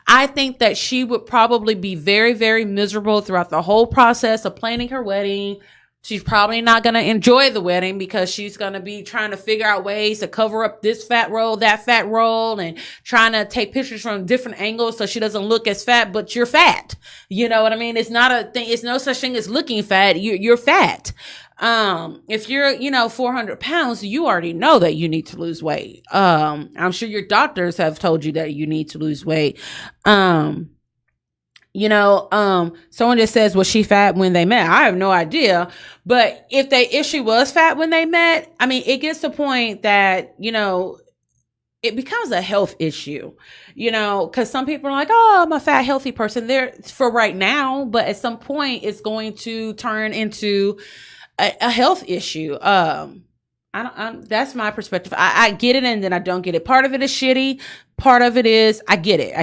I think that she would probably be very, very miserable throughout the whole process of planning her wedding. She's probably not going to enjoy the wedding because she's going to be trying to figure out ways to cover up this fat roll, that fat roll, and trying to take pictures from different angles so she doesn't look as fat, but you're fat. You know what I mean? It's not a thing. It's no such thing as looking fat. You're fat. If you're, 400 pounds, you already know that you need to lose weight. I'm sure your doctors have told you that you need to lose weight. Someone just says, was she fat when they met? I have no idea. But if she was fat when they met, I mean, it gets to the point that, it becomes a health issue, cause some people are like, oh, I'm a fat, healthy person there for right now. But at some point it's going to turn into a health issue. That's my perspective. I get it. And then I don't get it. Part of it is shitty. Part of it is, I get it.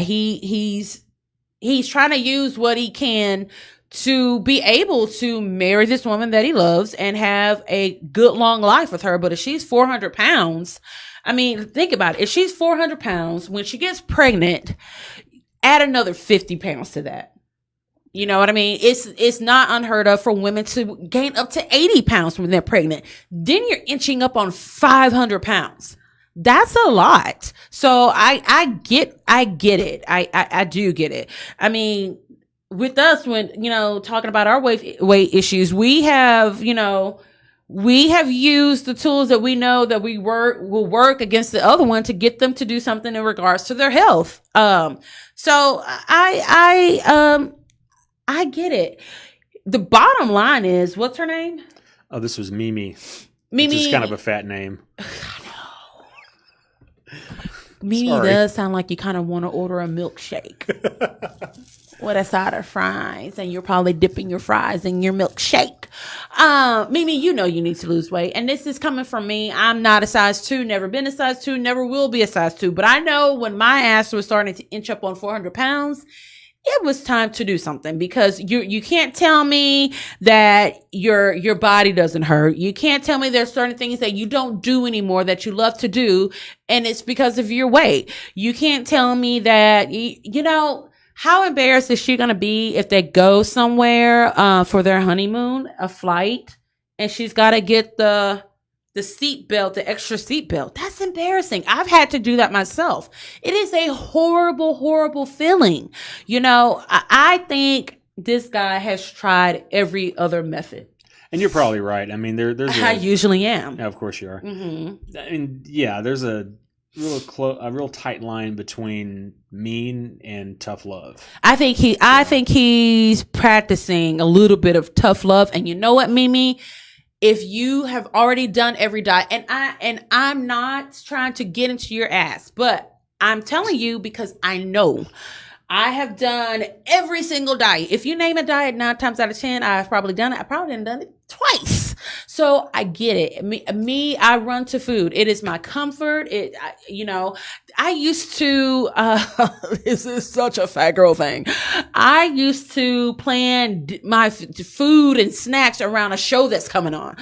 He's trying to use what he can to be able to marry this woman that he loves and have a good long life with her. But if she's 400 pounds, I mean, think about it. If she's 400 pounds, when she gets pregnant, add another 50 pounds to that. You know what I mean? It's not unheard of for women to gain up to 80 pounds when they're pregnant. Then you're inching up on 500 pounds. That's a lot. So I get it. I do get it. I mean, with us, when, talking about our weight issues, we have used the tools that we know that will work against the other one to get them to do something in regards to their health. So I get it. The bottom line is, what's her name? Oh, this was Mimi. Mimi. Which is kind of a fat name. Mimi does sound like you kind of want to order a milkshake with a side of fries, and you're probably dipping your fries in your milkshake. Mimi, you need to lose weight. And this is coming from me. I'm not a size 2, never been a size 2, never will be a size 2. But I know when my ass was starting to inch up on 400 pounds, it was time to do something, because you can't tell me that your body doesn't hurt. You can't tell me there's certain things that you don't do anymore that you love to do, and it's because of your weight. You can't tell me that, how embarrassed is she going to be if they go somewhere for their honeymoon, a flight, and she's got to get the seat belt, the extra seat belt. That's embarrassing. I've had to do that myself. It is a horrible, horrible feeling. I think this guy has tried every other method. And you're probably right. I mean, I usually am. Yeah, of course you are. Mm-hmm. I mean, yeah, there's a real tight line between mean and tough love. I think he's practicing a little bit of tough love. And you know what, Mimi? If you have already done every diet, and I'm not trying to get into your ass, but I'm telling you because I know I have done every single diet. If you name a diet 9 times out of 10, I've probably done it. I probably done it twice. So I get it. I run to food. It is my comfort. I used to, this is such a fat girl thing. I used to plan my food and snacks around a show that's coming on.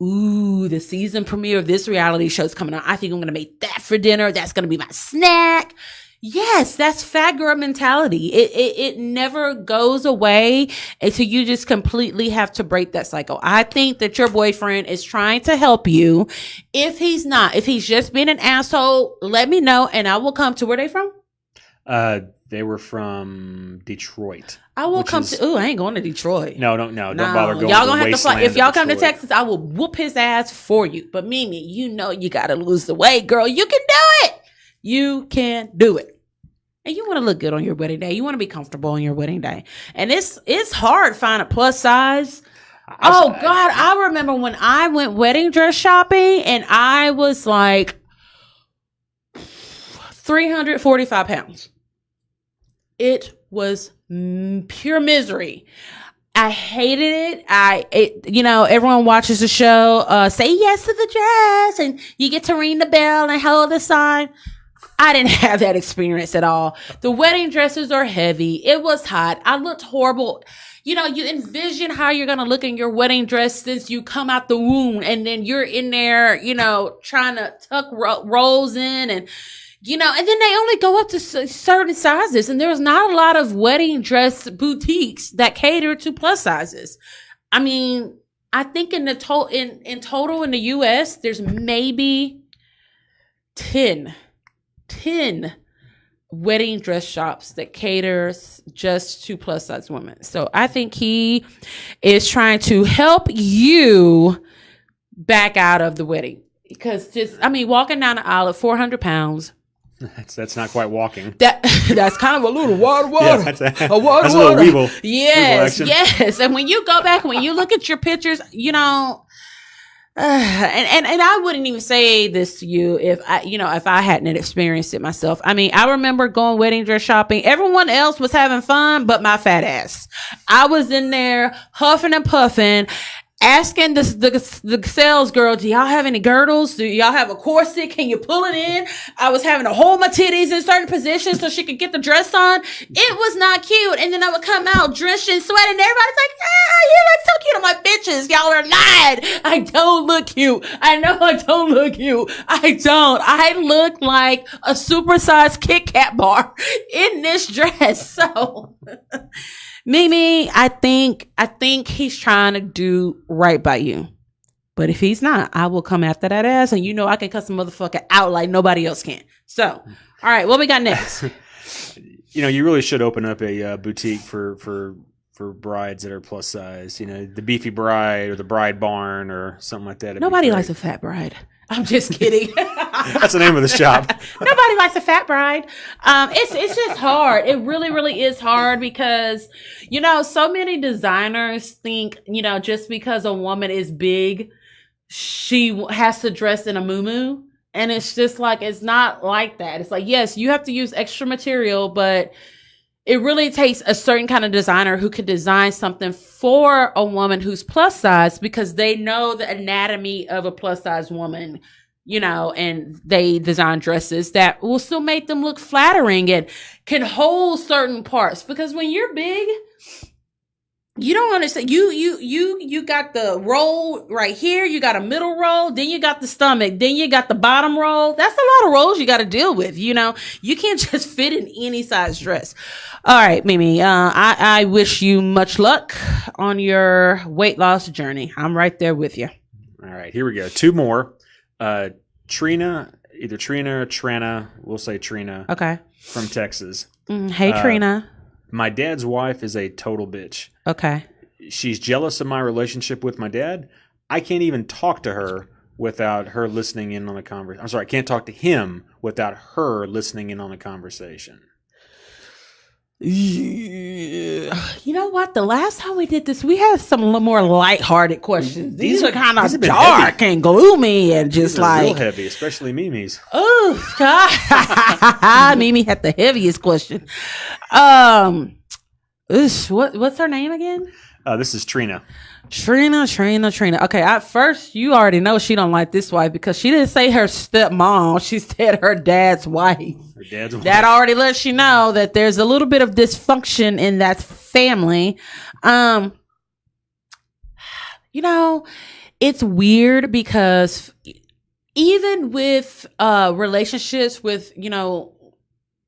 Ooh, the season premiere of this reality show's coming on. I think I'm going to make that for dinner. That's going to be my snack. Yes, that's fat girl mentality. It never goes away until you just completely have to break that cycle. I think that your boyfriend is trying to help you. If he's not, if he's just being an asshole, let me know and I will come to where they from? They were from Detroit. I will come to. Ooh, I ain't going to Detroit. No, don't bother going. Y'all to gonna the have to fly. If y'all come to Detroit. Texas, I will whoop his ass for you. But Mimi, you know you gotta lose the weight, girl. You can do it. You can do it. And you want to look good on your wedding day. You want to be comfortable on your wedding day. And it's hard finding a plus size. God, I remember when I went wedding dress shopping and I was like 345 pounds. It was pure misery. I hated it. Everyone watches the show, say yes to the dress and you get to ring the bell and hold the sign. I didn't have that experience at all. The wedding dresses are heavy. It was hot. I looked horrible. You envision how you're going to look in your wedding dress since you come out the womb and then you're in there, trying to tuck rolls in and then they only go up to certain sizes. And there's not a lot of wedding dress boutiques that cater to plus sizes. I mean, I think in total in the US, there's maybe 10 wedding dress shops that caters just to plus size women. So I think he is trying to help you back out of the wedding because walking down the aisle at 400 pounds. That's not quite walking. That's kind of a little water. Yeah, that's a little weeble. Yes. And when you go back, when you look at your pictures, and I wouldn't even say this to you if I hadn't experienced it myself. I mean, I remember going wedding dress shopping. Everyone else was having fun, but my fat ass. I was in there huffing and puffing, asking the sales girl, do y'all have any girdles? Do y'all have a corset? Can you pull it in? I was having to hold my titties in certain positions so she could get the dress on. It was not cute. And then I would come out drenched and sweating. And everybody's like, you look so cute. I'm like, bitches, y'all are lying. I don't look cute. I know I don't look cute. I don't. I look like a supersized Kit Kat bar in this dress. So... Mimi, I think he's trying to do right by you. But if he's not, I will come after that ass. And I can cuss a motherfucker out like nobody else can. So, all right, what we got next? You really should open up a boutique for brides that are plus size. The Beefy Bride or the Bride Barn or something like that. Nobody likes a fat bride. I'm just kidding. That's the name of the shop. Nobody likes a fat bride. It's just hard. It really, really is hard because, so many designers think, just because a woman is big, she has to dress in a muumuu. And it's just like, it's not like that. It's like, yes, you have to use extra material, but it really takes a certain kind of designer who can design something for a woman who's plus size because they know the anatomy of a plus size woman, and they design dresses that will still make them look flattering and can hold certain parts. Because when you're big, you don't understand. You got the roll right here. You got a middle roll. Then you got the stomach. Then you got the bottom roll. That's a lot of rolls you got to deal with. You can't just fit in any size dress. All right, Mimi. I wish you much luck on your weight loss journey. I'm right there with you. All right, here we go. 2 more. Trina, either Trina or Trina. We'll say Trina. Okay. From Texas. Hey, Trina. My dad's wife is a total bitch. Okay. She's jealous of my relationship with my dad. I can't even talk to her without her listening in on the conversation. I'm sorry, I can't talk to him without her listening in on the conversation. You know what? The last time we did this, we had some more lighthearted questions. These are kind of dark and gloomy and just these are real heavy, especially Mimi's. Oh God, Mimi had the heaviest question. What's her name again? This is Trina. Trina. Okay, at first you already know she don't like this wife because she didn't say her stepmom. She said her dad's wife. Her dad's wife. That already lets you know that there's a little bit of dysfunction in that family. You know, it's weird because even with relationships with, you know,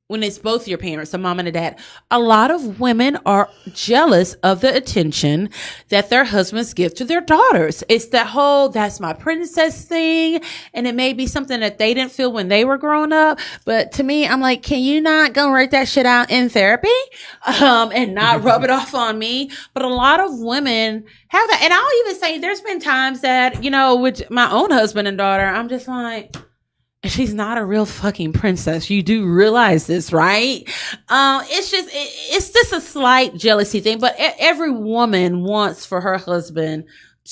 when it's both your parents, a mom and a dad, a lot of women are jealous of the attention that their husbands give to their daughters. It's that whole, that's my princess thing. And it may be something that they didn't feel when they were growing up. But to me, I'm like, can you not go write that shit out in therapy? And not rub it off on me. But a lot of women have that. And I'll even say there's been times that, you know, with my own husband and daughter, I'm just like, she's not a real fucking princess. You do realize this, right? It's just a slight jealousy thing, but every woman wants for her husband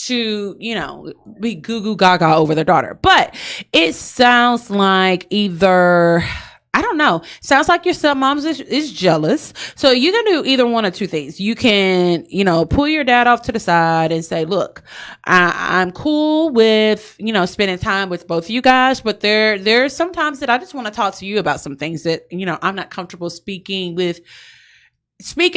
to, you know, be goo goo gaga over their daughter. But it sounds like either, I don't know. Sounds like your stepmom is jealous. So you can do either one of two things. You can, you know, pull your dad off to the side and say, look, I'm cool with, you know, spending time with both of you guys, but there's sometimes that I just want to talk to you about some things that, you know, I'm not comfortable speaking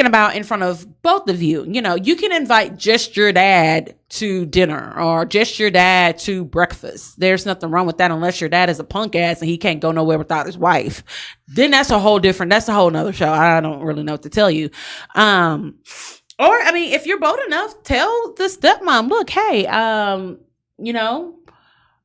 about in front of both of you. You know, you can invite just your dad to dinner or just your dad to breakfast. There's nothing wrong with that unless your dad is a punk ass and he can't go nowhere without his wife. Then that's a whole nother show. I don't really know what to tell you. Or, I mean, if you're bold enough, tell the stepmom, look, hey, you know,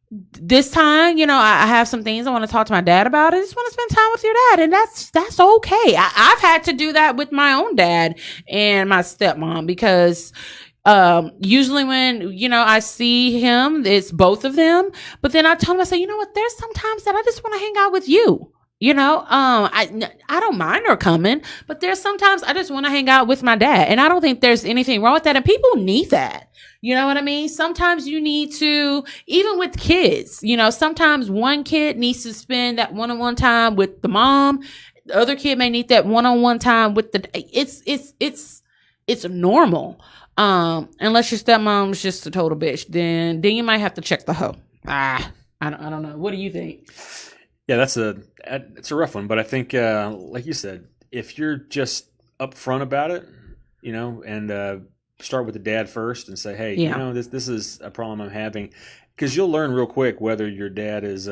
this time, you know, I have some things I want to talk to my dad about. I just want to spend time with your dad. And that's okay. I've had to do that with my own dad and my stepmom because, usually when, you know, I see him, it's both of them. But then I tell him, I say, you know what, there's sometimes that I just want to hang out with you. You know, I don't mind her coming, but there's sometimes I just want to hang out with my dad. And I don't think there's anything wrong with that. And people need that. You know what I mean? Sometimes you need to, even with kids, you know, sometimes one kid needs to spend that one-on-one time with the mom. The other kid may need that one-on-one time with it's normal. Unless your stepmom's just a total bitch, then you might have to check the hoe. I don't know. What do you think? Yeah, it's a rough one, but I think, like you said, if you're just upfront about it, you know, and start with the dad first and say, hey, you know, this is a problem I'm having, because you'll learn real quick whether your dad is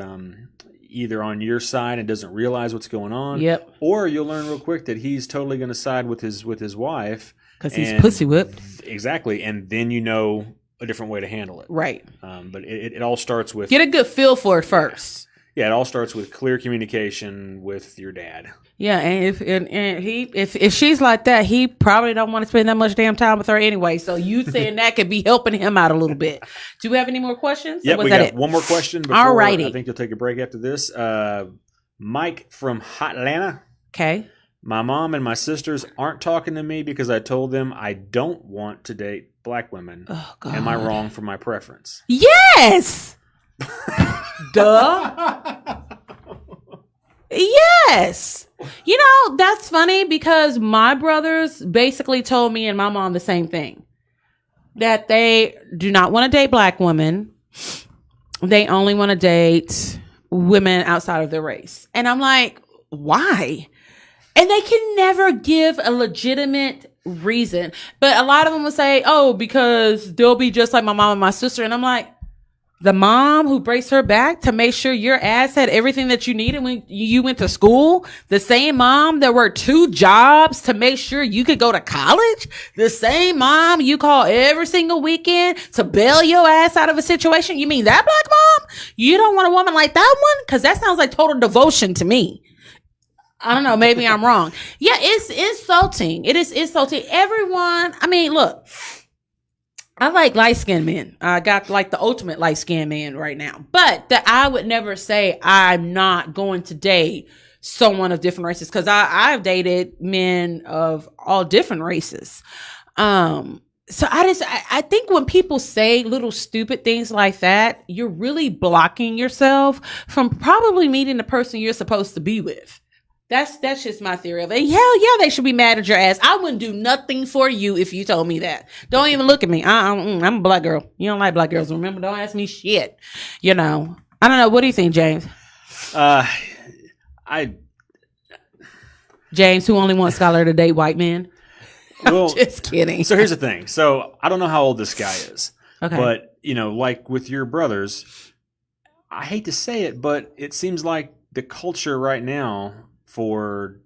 either on your side and doesn't realize what's going on, or you'll learn real quick that he's totally going to side with his wife because he's pussy whipped. Exactly, and then you know a different way to handle it. Right. But it all starts with get a good feel for it first. Yeah, it all starts with clear communication with your dad. Yeah, and if she's like that, he probably don't want to spend that much damn time with her anyway. So you saying that could be helping him out a little bit. Do we have any more questions? Yeah, we got one more question before Alrighty. I think you'll take a break after this. Mike from Hotlanta. Okay. My mom and my sisters aren't talking to me because I told them I don't want to date black women. Oh, God. Am I wrong for my preference? Yes. Duh. Yes. You know, that's funny because my brothers basically told me and my mom the same thing. That they do not want to date black women. They only want to date women outside of their race. And I'm like, why? And they can never give a legitimate reason. But a lot of them will say, oh, because they'll be just like my mom and my sister. And I'm like, the mom who braced her back to make sure your ass had everything that you needed when you went to school, the same mom that worked 2 jobs to make sure you could go to college, the same mom you call every single weekend to bail your ass out of a situation. You mean that black mom? You don't want a woman like that one? Because that sounds like total devotion to me. I don't know. Maybe I'm wrong. Yeah, it's insulting. It is insulting. Everyone, I mean, look. I like light-skinned men. I got like the ultimate light-skinned man right now. But that I would never say I'm not going to date someone of different races because I've dated men of all different races. So I think when people say little stupid things like that, you're really blocking yourself from probably meeting the person you're supposed to be with. That's just my theory of it. Hell yeah, they should be mad at your ass. I wouldn't do nothing for you if you told me that. Don't even look at me. I'm a black girl. You don't like black girls. Remember, don't ask me shit. I don't know. What do you think, James? James, who only wants Scholar to date white men? Well, I'm just kidding. So here's the thing. So I don't know how old this guy is. Okay. But, like with your brothers, I hate to say it, but it seems like the culture right now for,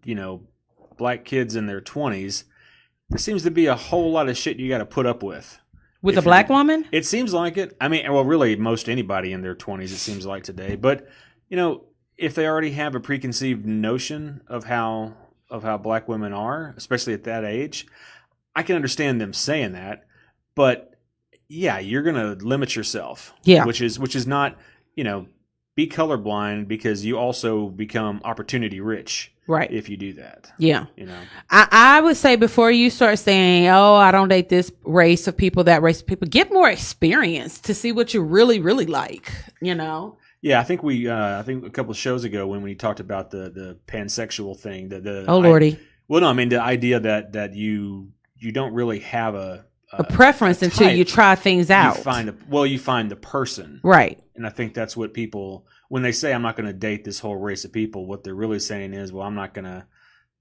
black kids in their 20s, there seems to be a whole lot of shit you got to put up with. With a black woman? It seems like it. I mean, well, really, most anybody in their 20s, it seems like today. But, if they already have a preconceived notion of how black women are, especially at that age, I can understand them saying that. But, yeah, you're going to limit yourself. Yeah. Which is not, be colorblind, because you also become opportunity rich. Right. If you do that. Yeah. I would say before you start saying, oh, I don't date this race of people, that race of people, get more experience to see what you really, really like, Yeah, I think I think a couple of shows ago when we talked about the pansexual thing, Lordy. The idea that you don't really have a preference until you try things out. You find the person. Right. And I think that's what people, when they say I'm not going to date this whole race of people, what they're really saying is, well, I'm not going to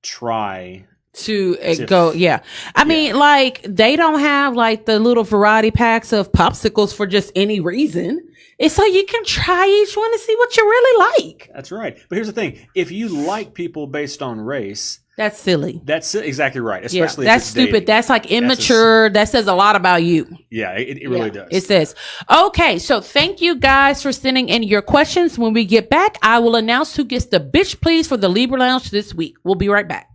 try to go. Yeah. I mean, like, they don't have like the little variety packs of popsicles for just any reason. It's so you can try each one to see what you really like. That's right. But here's the thing. If you like people based on race, that's silly. That's exactly right. Especially that's stupid. Dating. That's like immature. That says a lot about you. Yeah, it really does. It says. Okay, so thank you guys for sending in your questions. When we get back, I will announce who gets the bitch please for the Libra Lounge this week. We'll be right back.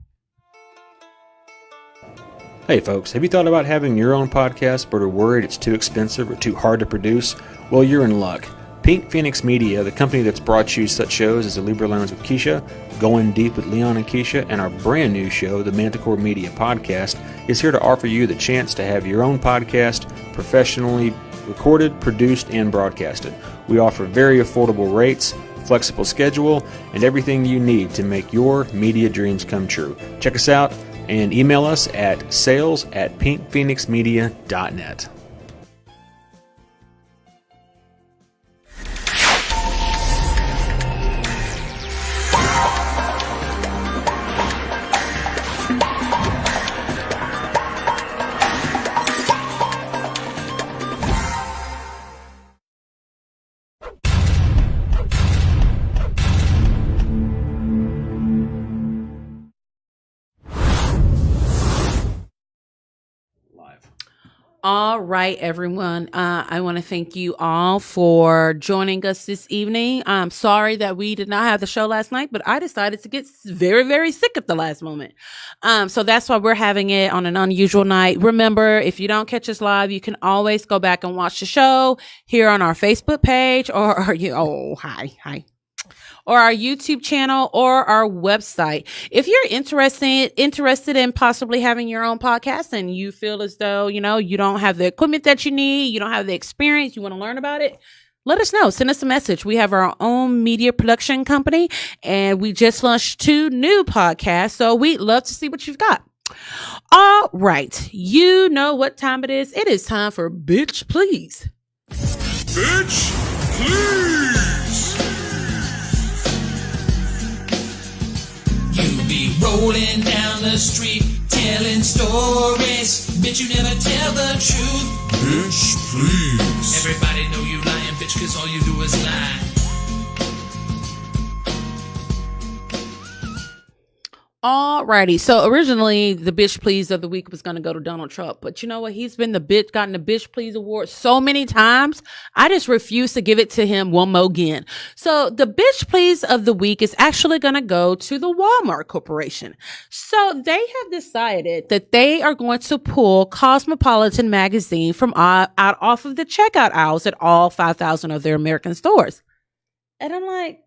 Hey folks, have you thought about having your own podcast but are worried it's too expensive or too hard to produce? Well, you're in luck. Pink Phoenix Media, the company that's brought you such shows as the Libra Lounge with Keisha, Going Deep with Leon and Keisha, and our brand new show, the Manticore Media Podcast, is here to offer you the chance to have your own podcast professionally recorded, produced, and broadcasted. We offer very affordable rates, flexible schedule, and everything you need to make your media dreams come true. Check us out and email us at sales@pinkphoenixmedia.net. All right, everyone. I want to thank you all for joining us this evening. I'm sorry that we did not have the show last night, but I decided to get very, very sick at the last moment. So that's why we're having it on an unusual night. Remember, if you don't catch us live, you can always go back and watch the show here on our Facebook page or our YouTube channel or our website. If you're interested in possibly having your own podcast and you feel as though, you don't have the equipment that you need, you don't have the experience, you want to learn about it, let us know. Send us a message. We have our own media production company and we just launched 2 new podcasts. So we'd love to see what you've got. All right. You know what time it is. It is time for Bitch Please. Bitch Please. You be rolling down the street, telling stories, bitch, you never tell the truth. Bitch, please. Everybody know you lying, bitch, cause all you do is lie. Alrighty. So originally the bitch please of the week was going to go to Donald Trump, but you know what? He's been gotten the bitch please award so many times. I just refuse to give it to him one more again. So the bitch please of the week is actually going to go to the Walmart Corporation. So they have decided that they are going to pull Cosmopolitan magazine from out off of the checkout aisles at all 5,000 of their American stores. And I'm like,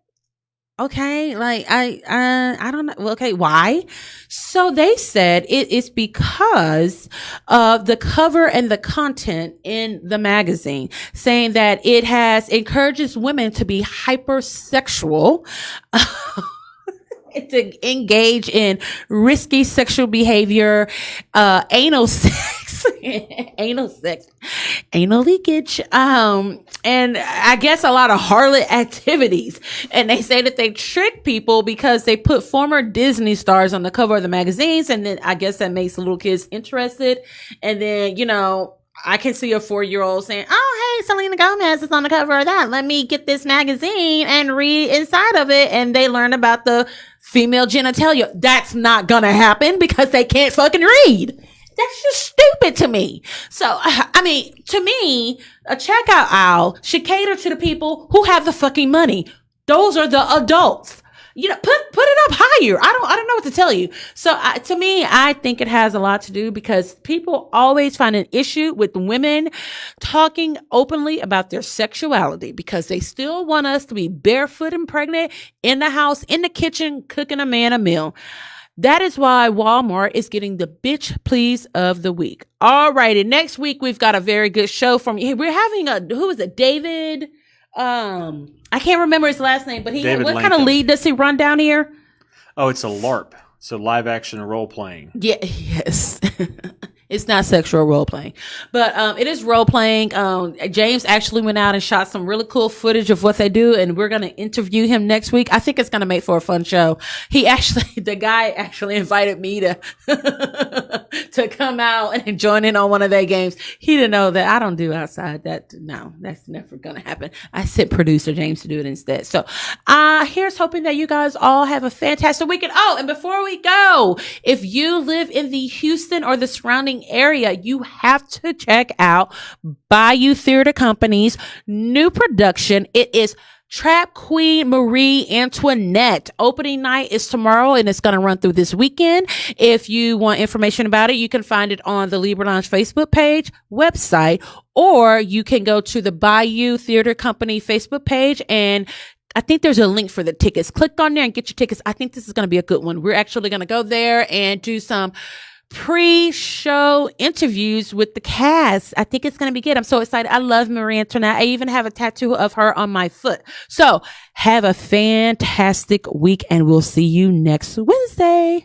okay, like I don't know. Okay, why? So they said it is because of the cover and the content in the magazine, saying that it encourages women to be hypersexual. to engage in risky sexual behavior, anal sex, anal leakage, and I guess a lot of harlot activities. And they say that they trick people because they put former Disney stars on the cover of the magazines, and then I guess that makes the little kids interested. And then, you know, I can see a 4-year-old saying, "Oh, hey, Selena Gomez is on the cover of that. Let me get this magazine and read inside of it." And they learn about the female genitalia. That's not gonna happen because they can't fucking read. That's just stupid to me. So, I mean, to me, a checkout aisle should cater to the people who have the fucking money. Those are the adults. You know, put it up higher. I don't know what to tell you. So to me, I think it has a lot to do because people always find an issue with women talking openly about their sexuality because they still want us to be barefoot and pregnant in the house, in the kitchen, cooking a man a meal. That is why Walmart is getting the bitch please of the week. All righty. Next week, we've got a very good show from you. We're having who is it? David. I can't remember his last name, but what kind of lead does he run down here? Oh, it's a LARP. So live action role playing. Yeah. Yes. It's not sexual role playing, but it is role playing. James actually went out and shot some really cool footage of what they do, and we're going to interview him next week. I think it's going to make for a fun show. The guy actually invited me to to come out and join in on one of their games. He didn't know that I don't do outside. That's never going to happen. I sent producer James to do it instead. So, here's hoping that you guys all have a fantastic weekend. Oh, and before we go, if you live in the Houston or the surrounding area, you have to check out Bayou Theater Company's new production. It is Trap Queen Marie Antoinette. Opening night is tomorrow and it's going to run through this weekend. If you want information about it, you can find it on the Libra Lounge Facebook page, website, or you can go to the Bayou Theater Company Facebook page, and I think there's a link for the tickets. Click on there and get your tickets. I think this is going to be a good one. We're actually going to go there and do some pre-show interviews with the cast. I think it's going to be good. I'm so excited. I love Marie Antoinette. I even have a tattoo of her on my foot. So have a fantastic week and we'll see you next Wednesday.